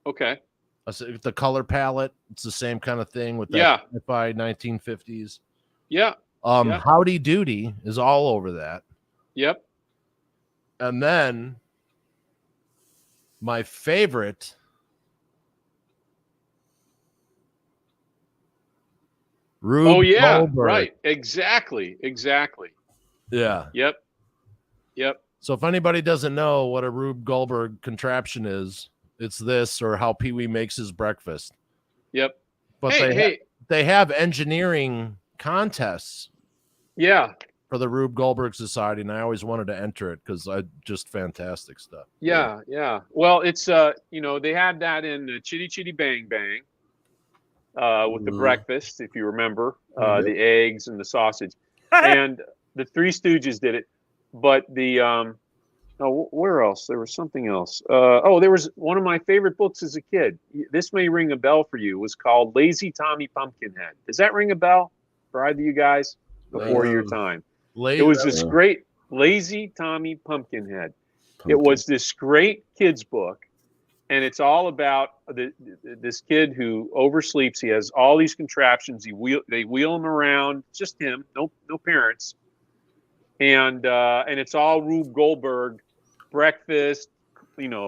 Okay. The color palette, it's the same kind of thing with that 1950s. Yeah. Howdy Doody is all over that. Yep. And then my favorite Rube Goldberg. Right. Exactly. Yeah. Yep. So if anybody doesn't know what a Rube Goldberg contraption is, it's this, or how Pee Wee makes his breakfast. Yep. But they have engineering contests. Yeah. For the Rube Goldberg Society, and I always wanted to enter it because just fantastic stuff. Yeah. Well, it's they had that in Chitty Chitty Bang Bang with the breakfast, if you remember, the eggs and the sausage, and the Three Stooges did it. But where else? There was something else. There was one of my favorite books as a kid. This may ring a bell for you. It was called Lazy Tommy Pumpkinhead. Does that ring a bell for either of you guys before your time? It was this great Lazy Tommy Pumpkinhead. It was this great kid's book, and it's all about this kid who oversleeps. He has all these contraptions. They wheel him around, just him, no parents, and it's all Rube Goldberg. Breakfast,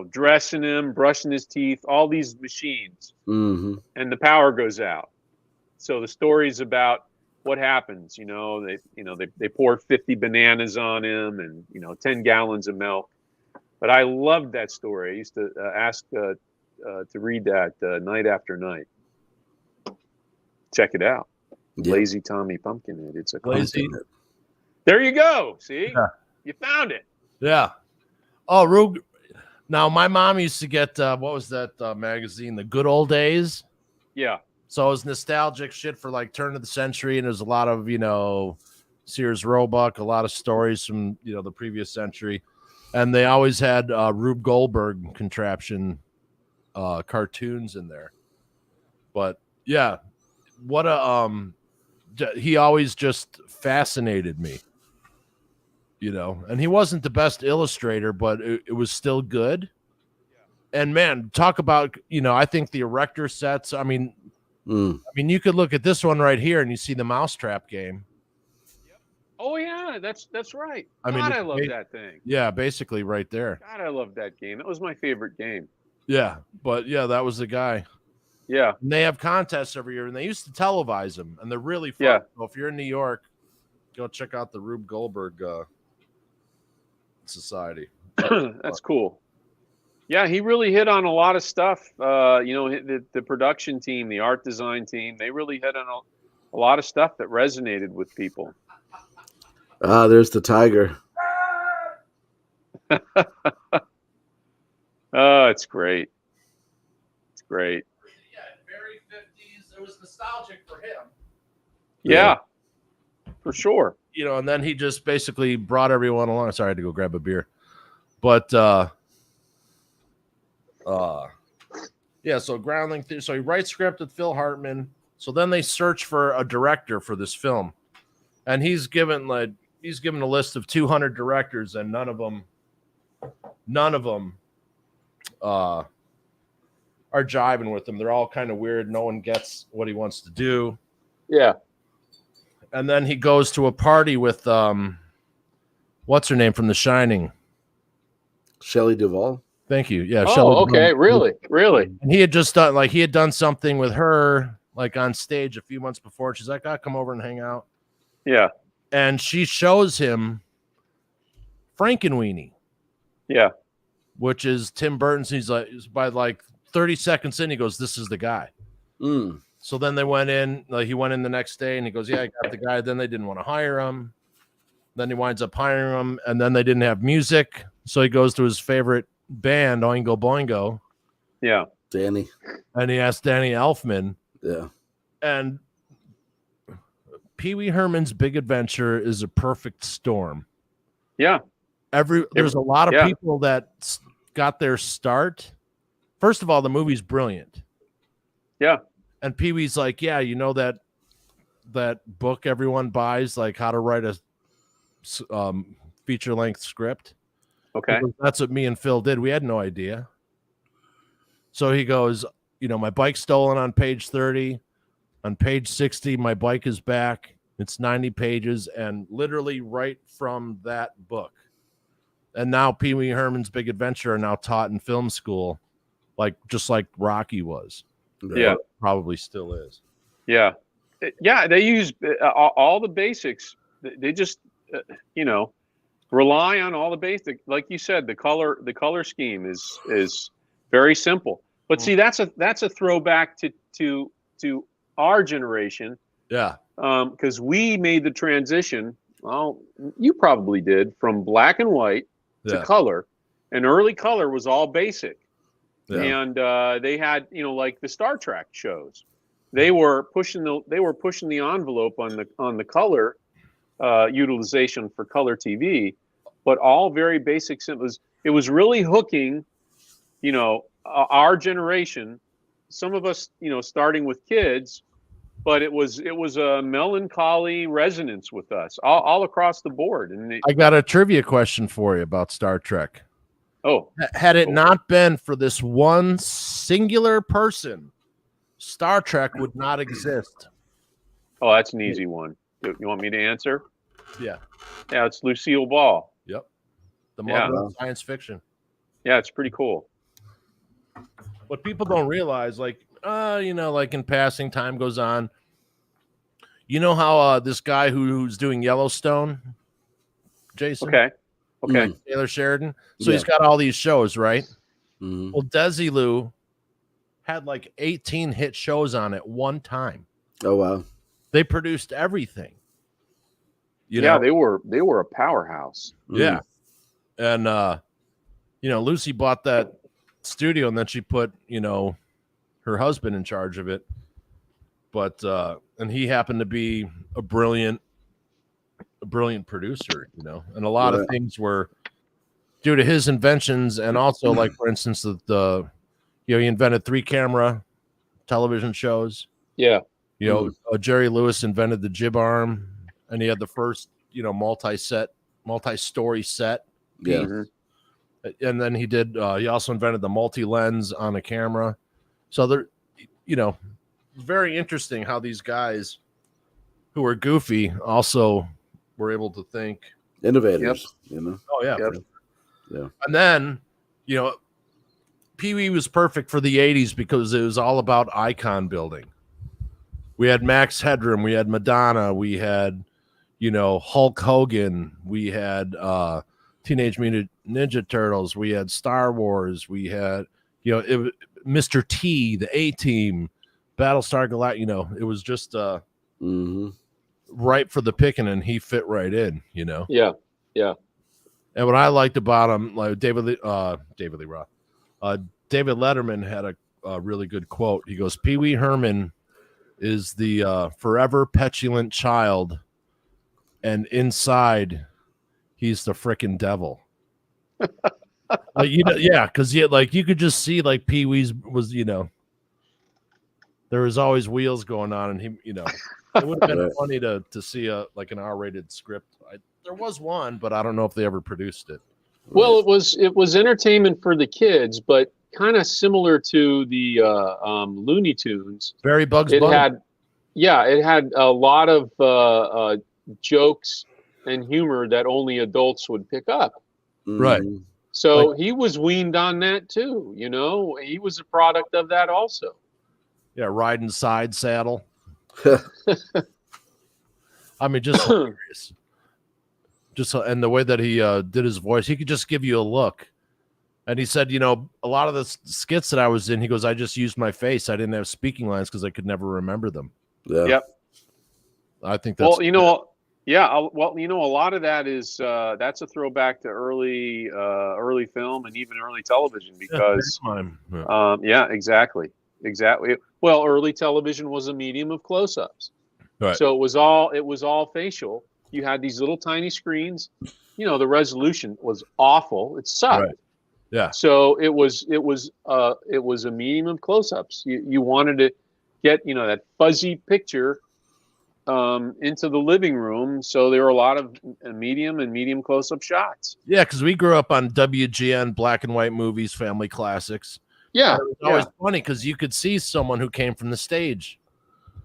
dressing him, brushing his teeth, all these machines, and the power goes out. So the story's about what happens. They poured 50 bananas on him and 10 gallons of milk. But I loved that story. I used to ask to read that night after night. Check it out. Yep. Lazy Tommy Pumpkinhead. It's a Lazy. There you go. See, you found it. Yeah. Oh, Rube. Now, my mom used to get, what was that magazine? The Good Old Days. Yeah. So it was nostalgic shit for like turn of the century. And there's a lot of, Sears Roebuck, a lot of stories from, the previous century. And they always had Rube Goldberg contraption cartoons in there. But yeah, he always just fascinated me. And he wasn't the best illustrator, but it was still good. And man, talk about, I think the erector sets. I mean, you could look at this one right here and you see the mousetrap game. Oh yeah, that's right. I mean, I love that thing. Yeah, basically right there. God, I love that game. That was my favorite game. Yeah, but yeah, that was the guy. Yeah. And they have contests every year, and they used to televise them, and they're really fun. Yeah. So if you're in New York, go check out the Rube Goldberg Society. That's cool. Yeah, he really hit on a lot of stuff. The production team, the art design team, they really hit on a lot of stuff that resonated with people. Ah, there's the tiger. Oh, it's great. It's great. Yeah, very 50s. It was nostalgic for him. Yeah, for sure. And then he just basically brought everyone along. Sorry, I had to go grab a beer. But yeah, so Groundling. So he writes script with Phil Hartman. So then they search for a director for this film, and he's given a list of 200 directors, and none of them are jiving with him. They're all kind of weird. No one gets what he wants to do. Yeah. And then he goes to a party with what's her name from The Shining? Shelley Duvall. Thank you. Yeah. Oh, Shelley okay. Duvall. Really. And he had just done something with her on stage a few months before. She's like, "I'll come over and hang out." Yeah. And she shows him Frankenweenie. Yeah. Which is Tim Burton's. He's by 30 seconds in, he goes, "This is the guy." So then they went in. He went in the next day, and he goes, "Yeah, I got the guy." Then they didn't want to hire him. Then he winds up hiring him, and then they didn't have music, so he goes to his favorite band, Oingo Boingo. Yeah, Danny. And he asked Danny Elfman. Yeah. And Pee Wee Herman's Big Adventure is a perfect storm. Yeah. There's a lot of people that got their start. First of all, the movie's brilliant. Yeah. And Pee Wee's like, yeah, that book everyone buys, how to write a feature-length script. Okay. That's what me and Phil did. We had no idea. So he goes, my bike's stolen on page 30. On page 60, my bike is back. It's 90 pages, and literally right from that book. And now Pee Wee Herman's Big Adventure are now taught in film school, just like Rocky was. Yeah. Probably still is. Yeah. Yeah, they use all the basics. They just, rely on all the basic. Like you said, the color scheme is very simple. But see, that's a throwback to our generation. Yeah. Because we made the transition. Well, you probably did, from black and white to color, and early color was all basic. Yeah. And they had, like the Star Trek shows, they were pushing the envelope on the color utilization for color TV, but all very basic. It was really hooking, our generation. Some of us, starting with kids, but it was a melancholy resonance with us all across the board. And I got a trivia question for you about Star Trek. Oh, had it not been for this one singular person, Star Trek would not exist. Oh, that's an easy one. You want me to answer? Yeah. Yeah, it's Lucille Ball. Yep. The mother of science fiction. Yeah, it's pretty cool. What people don't realize, in passing, time goes on. You know how this guy who's doing Yellowstone, Jason? Okay. Taylor Sheridan. So he's got all these shows, right? Mm-hmm. Well, Desilu had 18 hit shows on at one time. Oh wow! They produced everything. They were a powerhouse. Yeah, and Lucy bought that studio, and then she put her husband in charge of it. But and he happened to be a brilliant producer, and a lot of things were due to his inventions, and also for instance he invented 3-camera television shows. Yeah. Jerry Lewis invented the jib arm, and he had the first multi-story set piece. Yeah. And then he also invented the multi-lens on a camera. So they're, very interesting how these guys who are goofy also were able to think. Innovators, Oh yeah. Yep. Yeah. And then, Pee-wee was perfect for the 80s because it was all about icon building. We had Max Headroom, we had Madonna, we had, Hulk Hogan, we had Teenage Mutant Ninja Turtles, we had Star Wars, we had, Mr. T, the A-Team, Battlestar Galactica, it was just ripe for the picking, and he fit right in, Yeah. And what I liked about him, like David Lee Roth, David Letterman had a really good quote. He goes, Pee-wee Herman is the forever petulant child, and inside he's the frickin' devil. Because you could just see like Pee-wee's was, there was always wheels going on, and he, it would have been funny to see an R-rated script. There was one, but I don't know if they ever produced it. Well, it was entertainment for the kids, but kind of similar to the Looney Tunes. Very Bugs Bunny. It had a lot of jokes and humor that only adults would pick up. Right. So he was weaned on that too. He was a product of that also. Yeah, riding side saddle. I mean, just hilarious. And the way that he did his voice, he could just give you a look. And he said, a lot of the skits that I was in, he goes, I just used my face. I didn't have speaking lines because I could never remember them. Yeah. Yep. I think that's a lot of that is that's a throwback to early film and even early television because exactly. Well, early television was a medium of close-ups. Right. So it was all facial. You had these little tiny screens. The resolution was awful. It sucked. Right. Yeah. So it was a medium of close-ups. You wanted to get that fuzzy picture into the living room. So there were a lot of medium close-up shots. Yeah, because we grew up on WGN, black and white movies, family classics. Yeah. And it was always funny because you could see someone who came from the stage,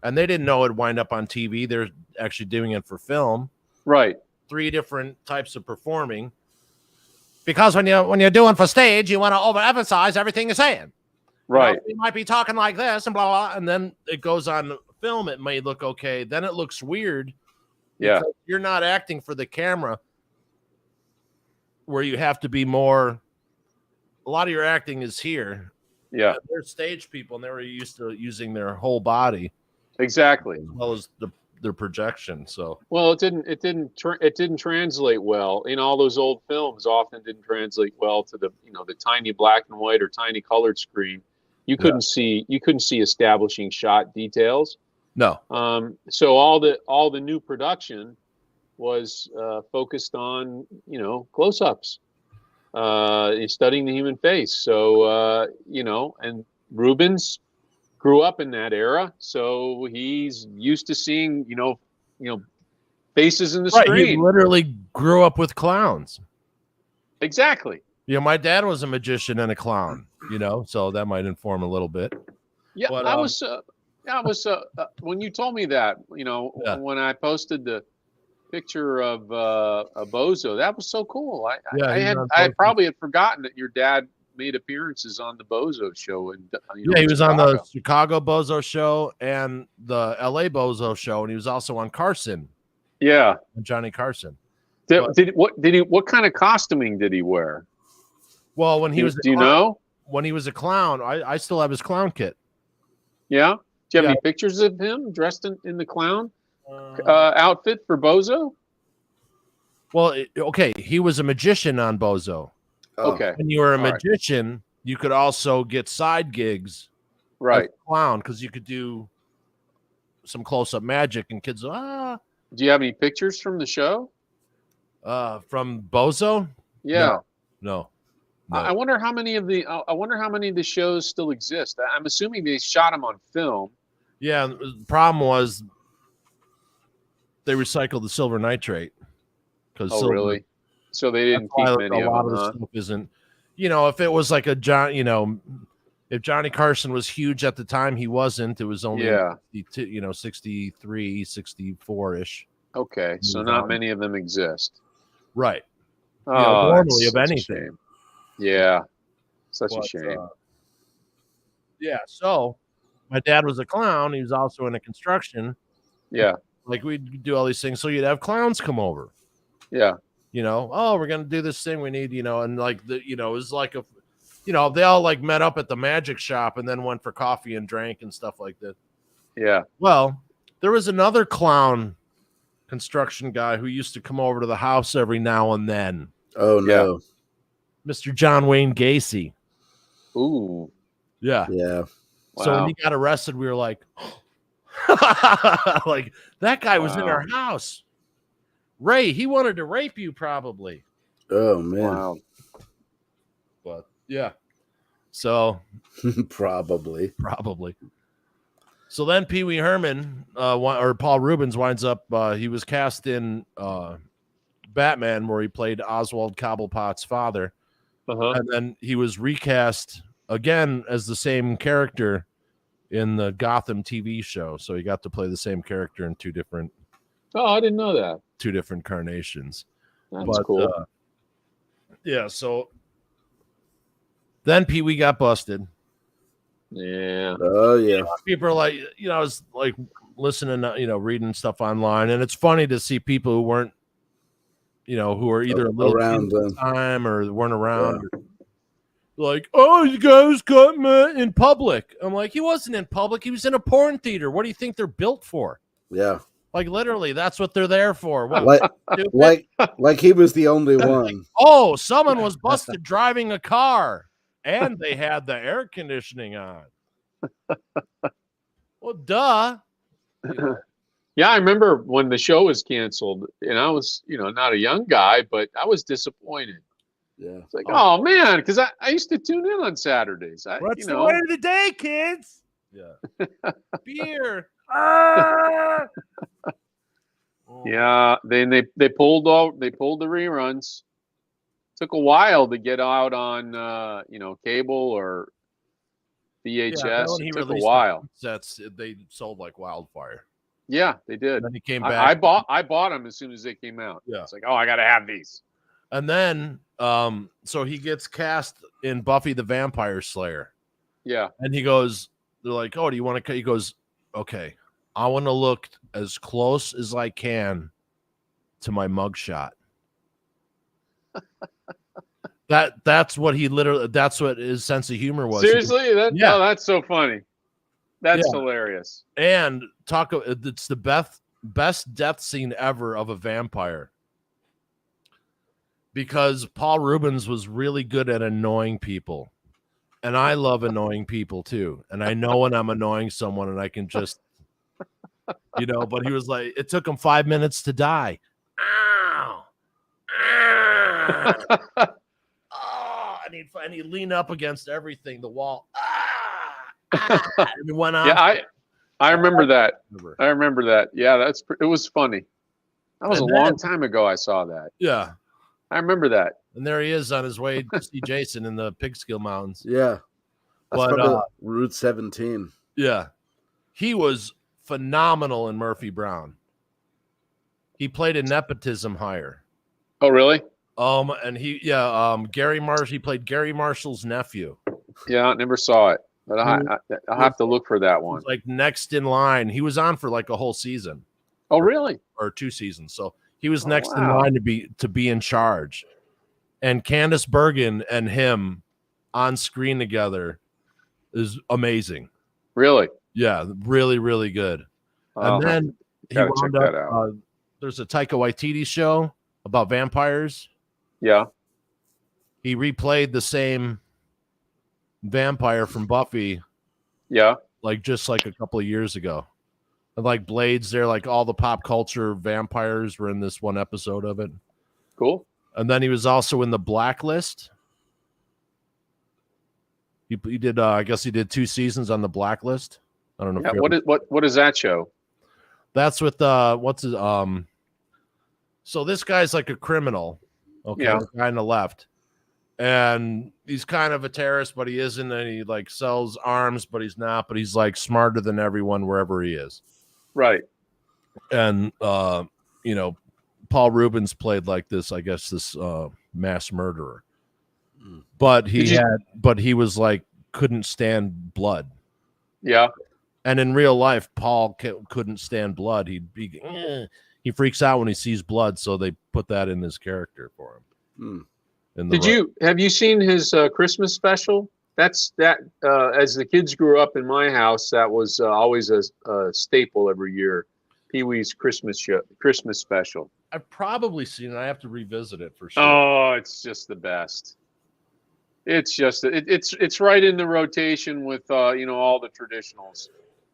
and they didn't know it'd wind up on TV. They're actually doing it for film. Right. 3 different types of performing. Because when you're doing for stage, you want to overemphasize everything you're saying. Right. You might be talking like this and blah, blah, and then it goes on film. It may look okay. Then it looks weird. Yeah. You're not acting for the camera where you have to be more. A lot of your acting is here. Yeah. They're stage people, and they were used to using their whole body. Exactly. As well as their projection. So well, it didn't translate well. All those old films often didn't translate well to the tiny black and white or tiny colored screen. You couldn't see establishing shot details. No. So all the new production was focused on close-ups, studying the human face. So and Reubens grew up in that era, so he's used to seeing faces in the screen. He literally grew up with clowns. Exactly. My dad was a magician and a clown. So that might inform a little bit. Yeah, but, I was when you told me that, when I posted the picture of a Bozo, that was so cool. I probably had forgotten that your dad made appearances on the Bozo show. And he was on the Chicago Bozo show and the LA Bozo show, and he was also on Carson. Yeah, Johnny Carson. What kind of costuming did he wear? Well, when he was know? When he was a clown, I still have his clown kit. Yeah. Do you have any pictures of him dressed in the clown outfit for Bozo? Well, he was a magician on Bozo. Okay. When you were a magician, you could also get side gigs, right? As a clown, because you could do some close-up magic, and kids. Do you have any pictures from the show? From Bozo? Yeah. No. I wonder how many of the shows still exist. I'm assuming they shot them on film. Yeah. The problem was they recycled the silver nitrate. Really? So they didn't keep many a lot of them. Stuff isn't. if it was like a John, if Johnny Carson was huge at the time, he wasn't. It was only 62, 63, 64-ish. Okay, so not many of them exist. Right. Oh, normally of that's anything. a shame. Yeah, such a shame. Yeah, so my dad was a clown. He was also into construction. Yeah. Like we'd do all these things. So you'd have clowns come over. Yeah. Oh, we're going to do this thing. We need, and like, it was like they all like met up at the magic shop and then went for coffee and drank and stuff like that. Yeah. Well, there was another clown construction guy who used to come over to the house every now and then. Oh, no. Mr. John Wayne Gacy. Ooh. Yeah. Yeah. So when he got arrested, we were like, like that guy was in our house. Ray, he wanted to rape you probably. Oh, man. Wow. But yeah. So probably. So then Pee Wee Herman or Paul Reubens winds up, he was cast in Batman where he played Oswald Cobblepot's father. And then he was recast again as the same character in the Gotham TV show. So he got to play the same character in two different I didn't know that. Two different carnations. That's cool. Yeah, so then Pee Wee got busted. Yeah. Oh, yeah. People are like, I was like listening, reading stuff online, and it's funny to see people who weren't, who are either a little around at the time or weren't around. Yeah. Like, oh, you guys got me in public. I'm like, he wasn't in public. He was in a porn theater. What do you think they're built for? Yeah. Like literally, that's what they're there for. What, like he was the only one. Oh, someone was busted driving a car, and they had the air conditioning on. Well, duh. Yeah, I remember when the show was canceled, and I was, not a young guy, but I was disappointed. Yeah, it's like, oh man, because I used to tune in on Saturdays. What's the way of the day, kids? Yeah, beer. Yeah, then they pulled the reruns. Took a while to get out on cable or VHS. Yeah, it took a while. They sold like wildfire. Yeah, they did. And then he came back. I bought them as soon as they came out. Yeah, it's like, I gotta have these. And then so he gets cast in Buffy the Vampire Slayer. Yeah, and they're like, oh, do you want to? He goes, okay, I want to look as close as I can to my mugshot. That's what his sense of humor was. Seriously, that's so funny. That's hilarious. And it's the best death scene ever of a vampire. Because Paul Reubens was really good at annoying people. And I love annoying people too. And I know when I'm annoying someone and I can just, but he was like, it took him 5 minutes to die. Ow. Ow. Oh, and he'd lean up against everything, the wall. And it went on. Yeah, I remember that. I remember that. Yeah, it was funny. That was a long time ago I saw that. Yeah. I remember that. And there he is on his way to see Jason in the Pigskill Mountains. Yeah. That's Route 17. Yeah. He was phenomenal in Murphy Brown. He played a nepotism hire. Oh, really? And Gary Marshall, he played Gary Marshall's nephew. Yeah, I never saw it. But I'll have to look for that one. Like next in line. He was on for like a whole season. Oh, really? Or 2 seasons. So he was next in line to be in charge. And Candice Bergen and him on screen together is amazing. Really? Yeah, really, really good. And then he wound up, there's a Taika Waititi show about vampires. Yeah. He replayed the same vampire from Buffy. Yeah. Just like a couple of years ago. And like Blades there, like all the pop culture vampires were in this one episode of it. Cool. And then he was also in The Blacklist. He did I guess he did 2 seasons on The Blacklist. I don't know. Yeah, what is that show? That's with so this guy's like a criminal. Okay, the guy on the left. and he's kind of a terrorist, but he isn't, and he like sells arms, but he's not, but he's like smarter than everyone wherever he is. Right. And you know, Paul Reubens played like this, I guess, this mass murderer. But he was like couldn't stand blood. Yeah. And in real life, Paul couldn't stand blood. He freaks out when he sees blood, so they put that in his character for him. Have you seen his Christmas special? As the kids grew up in my house, that was always a staple every year. Pee-wee's Christmas special. I've probably seen it. I have to revisit it for sure. Oh, it's just the best. It's just it's right in the rotation with all the traditionals.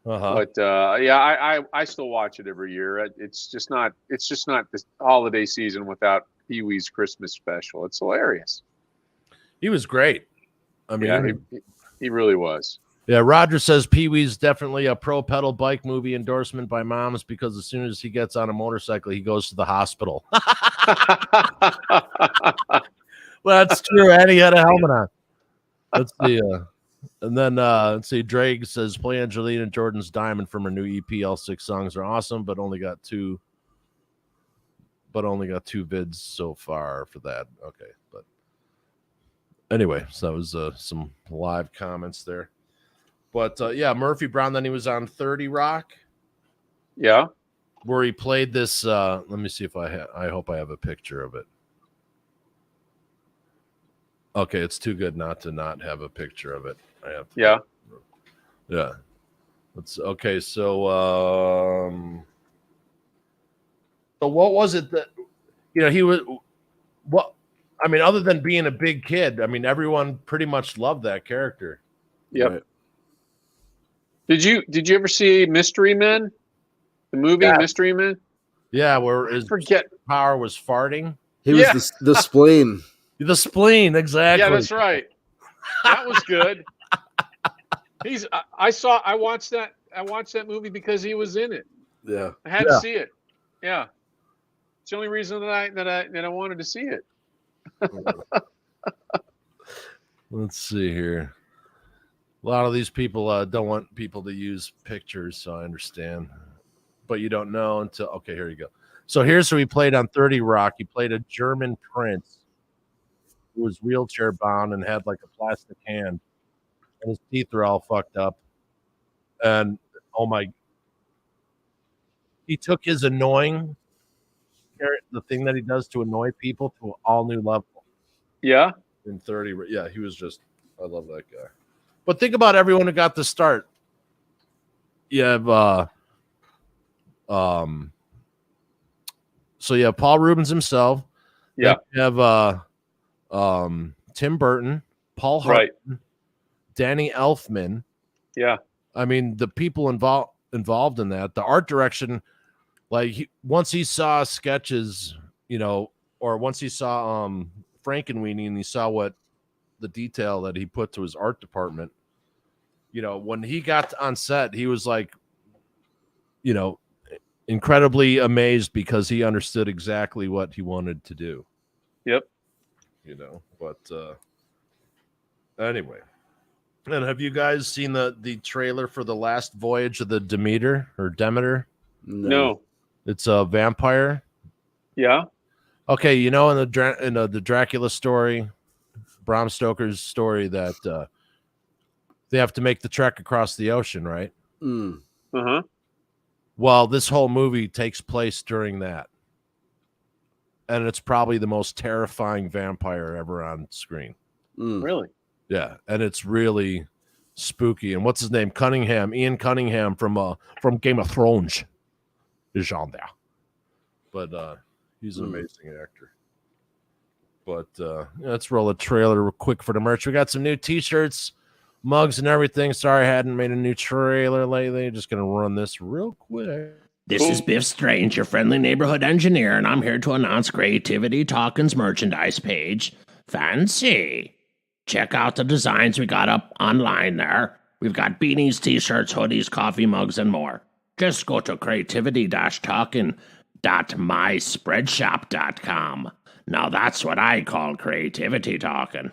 But I still watch it every year. It's just not the holiday season without Pee-wee's Christmas special. It's hilarious. He was great. I mean, he really was. Yeah, Roger says Pee-wee's definitely a pro pedal bike movie endorsement by moms because as soon as he gets on a motorcycle, he goes to the hospital. Well, that's true. And he had a helmet on. Let's see. And then let's see. Drake says play Angelina Jordan's Diamond from her new EP. All 6 songs are awesome, but only got two vids so far for that. Okay, but anyway, so that was some live comments there. But yeah, Murphy Brown. Then he was on 30 Rock. Yeah, where he played this. Let me see if I hope I have a picture of it. Okay, it's too good not to not have a picture of it. I have to, yeah. Let's okay. So what was it that he was? What I mean, other than being a big kid, I mean, everyone pretty much loved that character. Yep. Right. Did you ever see Mystery Men? The movie Mystery Men? Yeah, where his power was farting. He was the spleen. The spleen, exactly. Yeah, that's right. That was good. I watched that movie because he was in it. Yeah. I had to see it. Yeah. It's the only reason that I wanted to see it. Let's see here. A lot of these people don't want people to use pictures, so I understand. But you don't know until okay, here you go. So here's who he played on 30 Rock. He played a German prince who was wheelchair bound and had like a plastic hand, and his teeth are all fucked up. And he took his annoying, the thing that he does to annoy people, to an all new level. Yeah. In 30, yeah, he was just. I love that guy. But think about everyone who got the start. You have so you have Paul Reubens himself. Yeah. You have Tim Burton, Paul Hart, Danny Elfman. Yeah. I mean, the people involved in that, the art direction, like once he saw sketches, or once he saw Frankenweenie and he saw what the detail that he put to his art department, when he got on set, he was like, incredibly amazed because he understood exactly what he wanted to do. Yep. But anyway. And have you guys seen the trailer for the last voyage of the Demeter? No. It's a vampire. Yeah. Okay, in the Dracula story, Bram Stoker's story, that they have to make the trek across the ocean, right? Mm. Uh-huh. Well, this whole movie takes place during that. And it's probably the most terrifying vampire ever on screen. Mm. Really? Yeah, and it's really spooky. And what's his name? Ian Cunningham from Game of Thrones is on there. But he's an amazing actor. But let's roll a trailer real quick for the merch. We got some new t-shirts, mugs, and everything. Sorry I hadn't made a new trailer lately. Just going to run this real quick. This is Biff Strange, your friendly neighborhood engineer, and I'm here to announce CreatiVity Talkin's merchandise page. Fancy. Check out the designs we got up online there. We've got beanies, t-shirts, hoodies, coffee mugs, and more. Just go to creativity-talkin.myspreadshop.com. Now that's what I call creativity talking.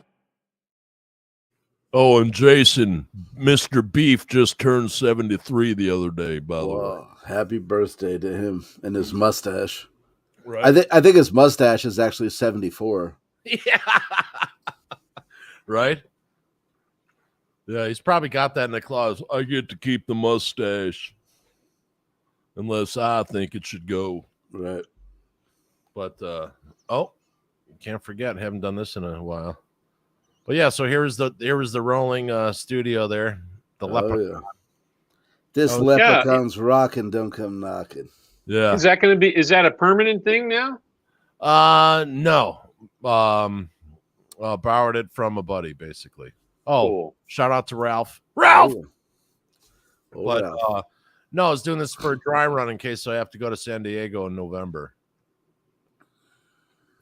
Oh, and Jason, Mr. Beef just turned 73 the other day, by the way. Wow. Happy birthday to him and his mustache. Right? I think his mustache is actually 74. Yeah. Right? Yeah, he's probably got that in the clause. I get to keep the mustache. Unless I think it should go. Right. But, you can't forget. Haven't done this in a while. But yeah, so here was the rolling studio there. The leprechaun. Yeah. This leprechaun's rocking, don't come knocking. Yeah. Is that a permanent thing now? No. Borrowed it from a buddy, basically. Oh, Cool. Shout out to Ralph. Ralph! But no, I was doing this for a dry run in case I have to go to San Diego in November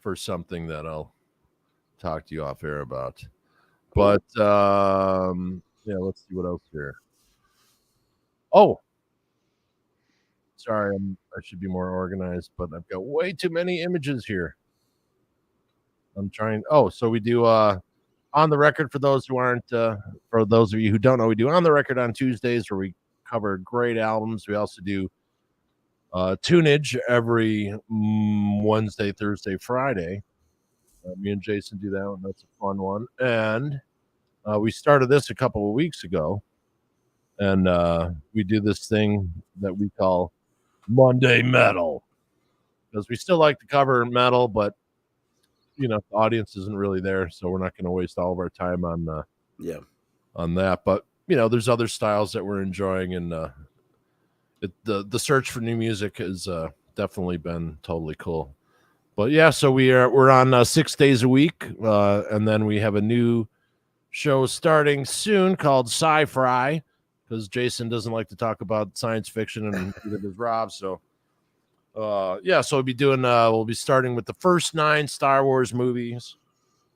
for something that I'll talk to you off air about. But yeah, let's see what else here. Oh, sorry, I should be more organized, but I've got way too many images here. I'm trying. Oh, so we do on the record for those who aren't, for those of you who don't know, we do on the record on Tuesdays where we cover great albums. We also do tunage every Wednesday, Thursday, Friday. Me and Jason do that one. That's a fun one. And we started this a couple of weeks ago. And we do this thing that we call Monday Metal. Because we still like to cover metal, but the audience isn't really there, so we're not going to waste all of our time on that. But there's other styles that we're enjoying, and the search for new music has definitely been totally cool. But yeah, so we're on 6 days a week, and then we have a new show starting soon called Sci-Fi, because Jason doesn't like to talk about science fiction, and neither does Rob. So. So we'll be starting with the first 9 Star Wars movies.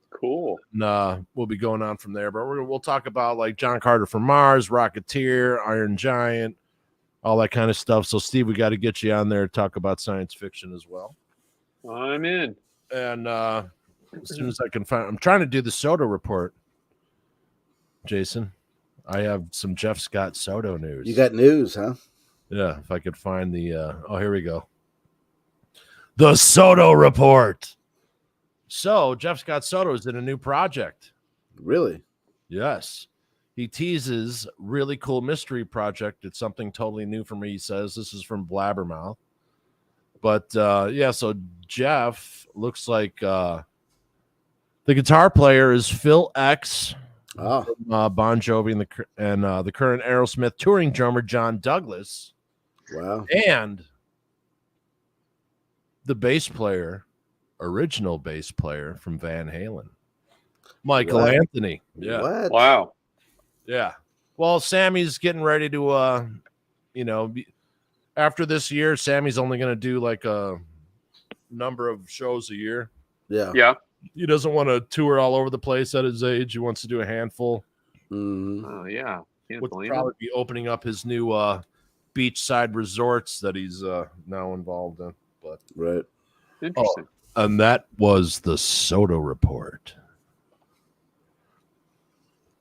Cool. And we'll be going on from there. But we'll talk about like John Carter from Mars, Rocketeer, Iron Giant, all that kind of stuff. So Steve, we got to get you on there to talk about science fiction as well. I'm in. And as soon as I can find, I'm trying to do the Soto report. Jason, I have some Jeff Scott Soto news. You got news, huh? Yeah, if I could find the here we go. The Soto Report. So Jeff Scott Soto is in a new project. Really? Yes. He teases really cool mystery project. It's something totally new for me, he says. This is from Blabbermouth. But so Jeff looks like the guitar player is Phil X. Oh. From, Bon Jovi and the current Aerosmith touring drummer John Douglas. Wow. And the bass player, original bass player from Van Halen, Michael Anthony. Yeah. What? Wow. Yeah. Well, Sammy's getting ready to, after this year, Sammy's only going to do like a number of shows a year. Yeah. Yeah. He doesn't want to tour all over the place at his age. He wants to do a handful. Mm-hmm. Oh, yeah. Can't Would blame probably him. be opening up his new beachside resorts that he's now involved in. But Right. Interesting. and that was the Soto Report.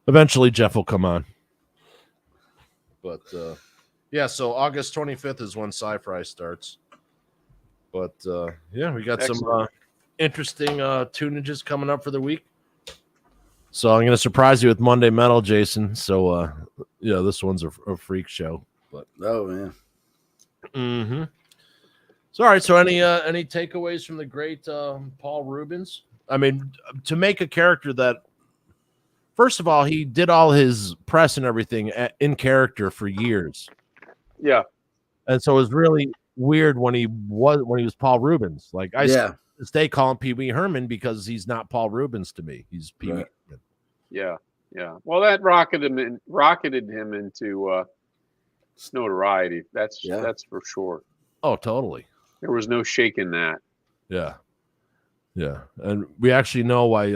Eventually, Jeff will come on. But so August 25th is when Sci-Fi starts. But we got some interesting tunages coming up for the week. So I'm going to surprise you with Monday Metal, Jason. So this one's a freak show. But Oh man. mm-hmm. So all right. So any takeaways from the great Paul Reubens? I mean, to make a character that, first of all, he did all his press and everything in character for years. Yeah. And so it was really weird when he was Paul Reubens. Like they call him Pee Wee Herman because he's not Paul Reubens to me. He's Pee Wee Herman. Yeah. Yeah. Well, that rocketed him into notoriety. That's for sure. Oh, totally. There was no shaking that. Yeah. Yeah. And we actually know why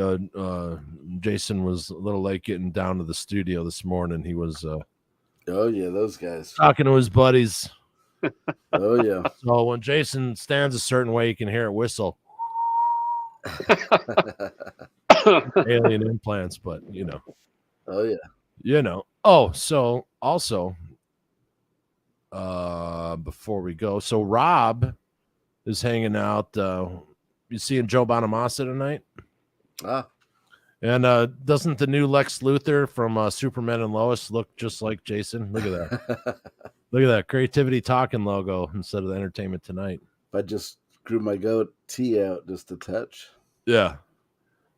Jason was a little late getting down to the studio this morning. He was Oh yeah, those guys. talking to his buddies. Oh yeah. So when Jason stands a certain way, you can hear it whistle. alien implants, but Oh yeah. Oh, so also, before we go, so Rob is hanging out. You seeing Joe Bonamassa tonight? Ah, And doesn't the new Lex Luthor from Superman and Lois look just like Jason? Look at that. Look at that. CreatiVity Talkin logo instead of the Entertainment Tonight. if I just grew my goatee out just a touch. Yeah.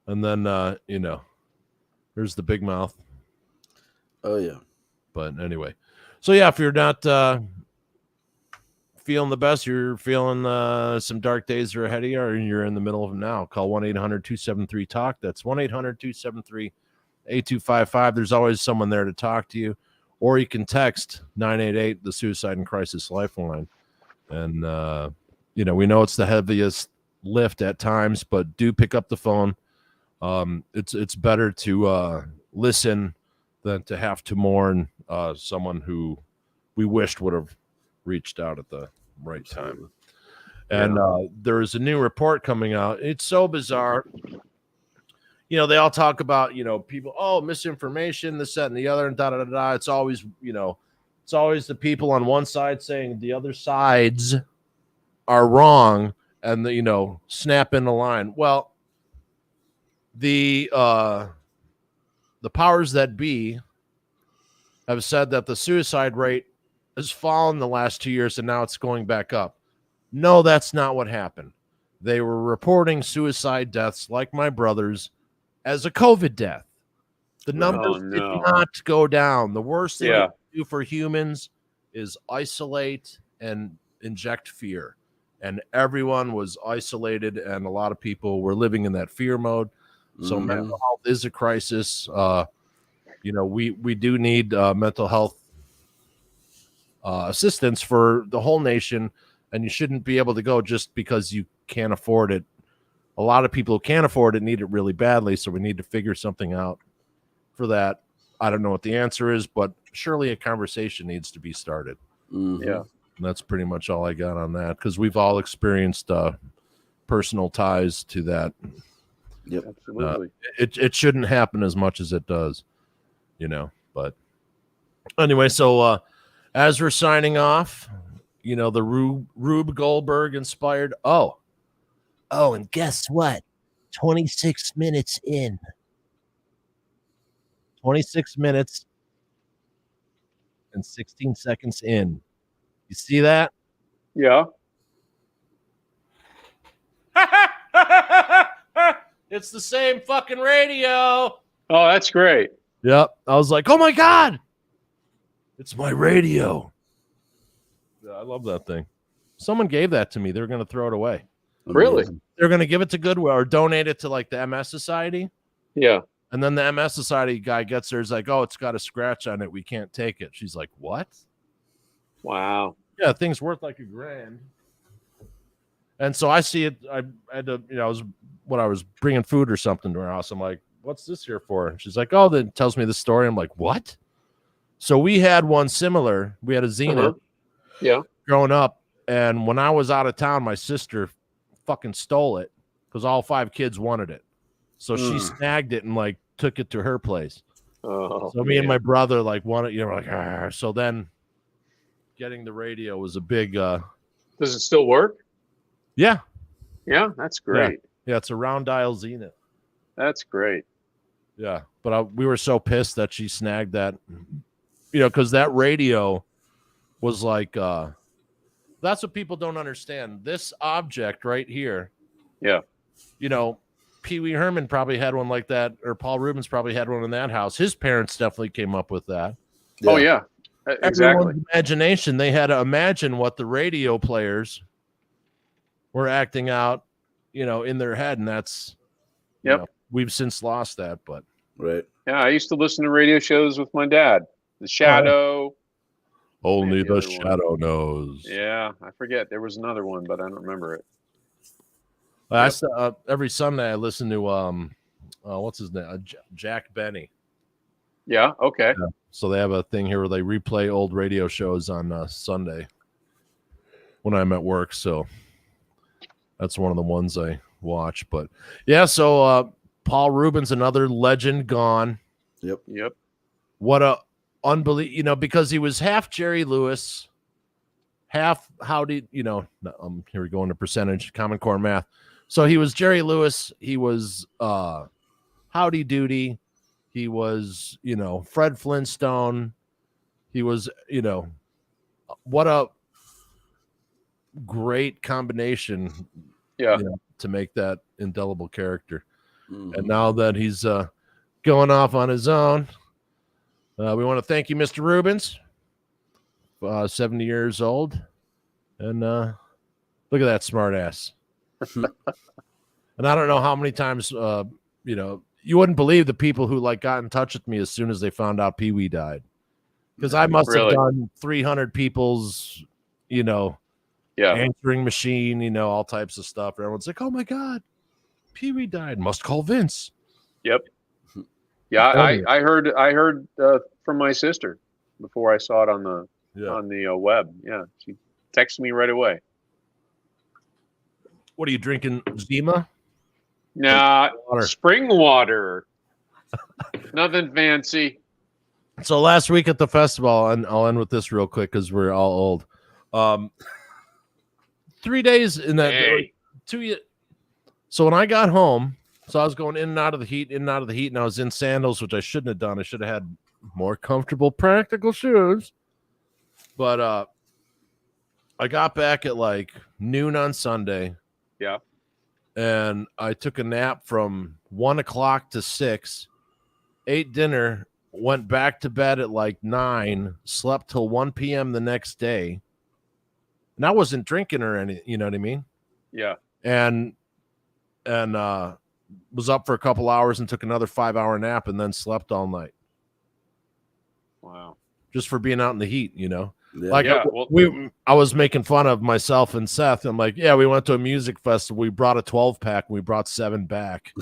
And then, there's the big mouth. Oh yeah. But anyway. So, yeah, if you're not feeling the best, you're feeling some dark days are ahead of you, or you're in the middle of them now, call 1-800-273-TALK. That's 1-800-273-8255. There's always someone there to talk to you. Or you can text 988, the Suicide and Crisis Lifeline. And, we know it's the heaviest lift at times, but do pick up the phone. It's better to listen than to have to mourn someone who we wished would have reached out at the right time. And there is a new report coming out. It's so bizarre. They all talk about, people, misinformation, this, that, and the other, and da-da-da-da. It's always, it's always the people on one side saying the other sides are wrong and, snap in the line. Well, the powers that be have said that the suicide rate has fallen the last 2 years and now it's going back up. No, that's not what happened. They were reporting suicide deaths like my brother's as a COVID death. The numbers did not go down. The worst thing to do for humans is isolate and inject fear. And everyone was isolated, and a lot of people were living in that fear mode. So mental health is a crisis. We do need mental health assistance for the whole nation, and you shouldn't be able to go just because you can't afford it. A lot of people who can't afford it need it really badly, so we need to figure something out for that. I don't know what the answer is, but surely a conversation needs to be started. Mm-hmm. Yeah. And that's pretty much all I got on that, because we've all experienced personal ties to that. Yep. Absolutely. It shouldn't happen as much as it does, but anyway, so as we're signing off, the Rube Goldberg inspired. Oh, and guess what? 26 minutes in. 26 minutes and 16 seconds in. You see that? Yeah. It's the same fucking radio. Oh, that's great. Yep. I was like, oh my God. It's my radio. Yeah, I love that thing. Someone gave that to me. They were going to throw it away. Really? They're going to give it to Goodwill or donate it to like the MS Society. Yeah. And then the MS Society guy gets there. He's like, oh, it's got a scratch on it. We can't take it. She's like, what? Wow. Yeah, thing's worth like $1,000. And so I see it. I had to, when I was bringing food or something to her house, I'm like, what's this here for? And she's like, oh, that tells me the story. I'm like, what? So we had one similar. We had a Zenith growing up. And when I was out of town, my sister fucking stole it because all 5 kids wanted it. So she snagged it and like took it to her place. So me and my brother like wanted, like, argh. So then getting the radio was a big. Does it still work? Yeah. Yeah, that's great. Yeah, it's a round dial Zenith. That's great. Yeah, but we were so pissed that she snagged that, because that radio was like, that's what people don't understand. This object right here. Yeah. Pee Wee Herman probably had one like that, or Paul Reubens probably had one in that house. His parents definitely came up with that. Yeah. Oh, yeah. Exactly. Everyone's imagination, they had to imagine what the radio players were acting out, in their head. And that's, we've since lost that, but. Right. Yeah, I used to listen to radio shows with my dad. The Shadow. Only the shadow knows. Yeah, I forget. There was another one, but I don't remember it. Every Sunday I listen to what's his name? Jack Benny. Yeah. Okay. Yeah. So they have a thing here where they replay old radio shows on Sunday when I'm at work. So that's one of the ones I watch. But yeah, so Paul Reubens, another legend gone. Yep. What a unbelievable, because he was half Jerry Lewis, half Howdy, here we go into percentage, Common Core math. So he was Jerry Lewis, he was Howdy Doody, he was, Fred Flintstone, he was, what a great combination, to make that indelible character. Mhm. And now that he's going off on his own, we want to thank you, Mr. Reubens, 70 years old. And look at that smart ass. And I don't know how many times, you wouldn't believe the people who got in touch with me as soon as they found out Pee Wee died. Because I must have done 300 people's, answering machine, all types of stuff. Everyone's like, oh my God, Pee Wee died. Must call Vince. Yep. Yeah, I heard from my sister before I saw it on the web. Yeah, she texted me right away. What are you drinking, Zima? Nah, spring water. Nothing fancy. So last week at the festival, and I'll end with this real quick because we're all old. 3 days in that 2 years. So when I got home, so I was going in and out of the heat, and I was in sandals, which I shouldn't have done. I should have had more comfortable, practical shoes. But I got back at noon on Sunday. Yeah. And I took a nap from 1 o'clock to 6, ate dinner, went back to bed at 9, slept till 1 p.m. the next day. And I wasn't drinking or anything, you know what I mean? Yeah. And was up for a couple hours and took another 5-hour nap and then slept all night. Wow. Just for being out in the heat, Yeah. I was making fun of myself and Seth. I'm like, yeah, we went to a music festival. We brought a 12-pack and we brought 7 back.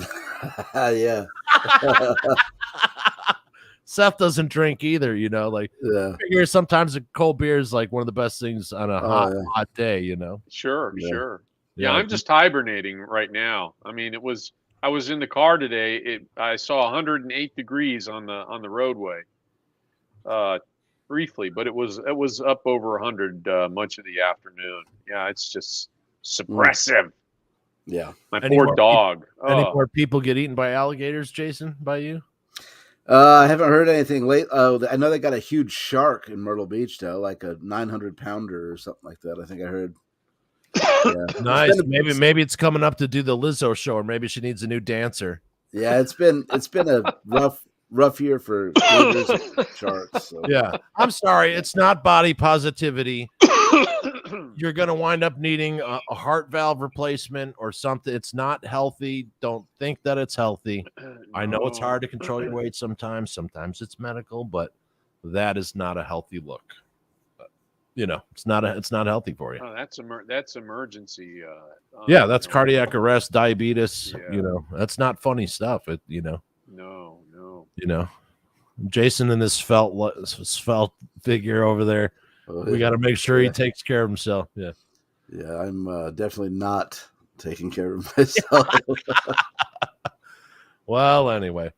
Yeah. Seth doesn't drink either, figure sometimes a cold beer is one of the best things on a hot day, Sure. Yeah, I'm just hibernating right now. I mean, I was in the car today. I saw 108 degrees on the roadway. Briefly, but it was up over 100 much of the afternoon. Yeah, it's just suppressive. Yeah. My poor dog. Any more people get eaten by alligators, Jason, by you? I haven't heard anything late. Oh, I know they got a huge shark in Myrtle Beach, though, like a 900-pounder or something like that. I think I heard. Yeah. Nice. Maybe it's coming up to do the Lizzo show, or maybe she needs a new dancer. Yeah, it's been a rough year for gators and sharks. So. Yeah, I'm sorry, it's not body positivity. You're going to wind up needing a heart valve replacement or something. It's not healthy. Don't think that it's healthy. I know it's hard to control your weight sometimes. Sometimes it's medical, but that is not a healthy look. It's not healthy for you. Oh, that's emergency. Yeah, that's cardiac arrest, diabetes. Yeah. That's not funny stuff. No. Jason and this felt figure over there. We got to make sure he takes care of himself. Yeah. Yeah, I'm definitely not taking care of myself. Well, anyway.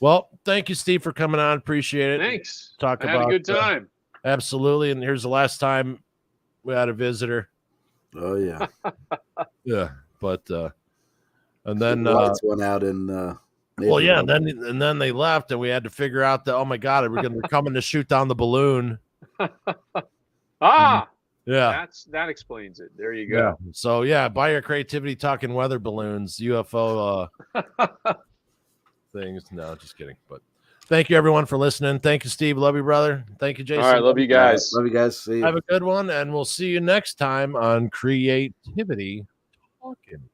Well, thank you, Steve, for coming on. Appreciate it. Thanks. I had a good time. Absolutely. And here's the last time we had a visitor. Oh, yeah. Yeah. But, and then, the lights went out in, well, yeah. And then they left and we had to figure out that, oh my God, we're coming to shoot down the balloon. Yeah. That explains it. There you go. Yeah. So yeah, buy your CreatiVity talking weather balloons, UFO things. No, just kidding. But thank you everyone for listening. Thank you, Steve. Love you, brother. Thank you, Jason. All right, love you guys. Love you guys. See you. Have a good one, and we'll see you next time on CreatiVity Talkin'.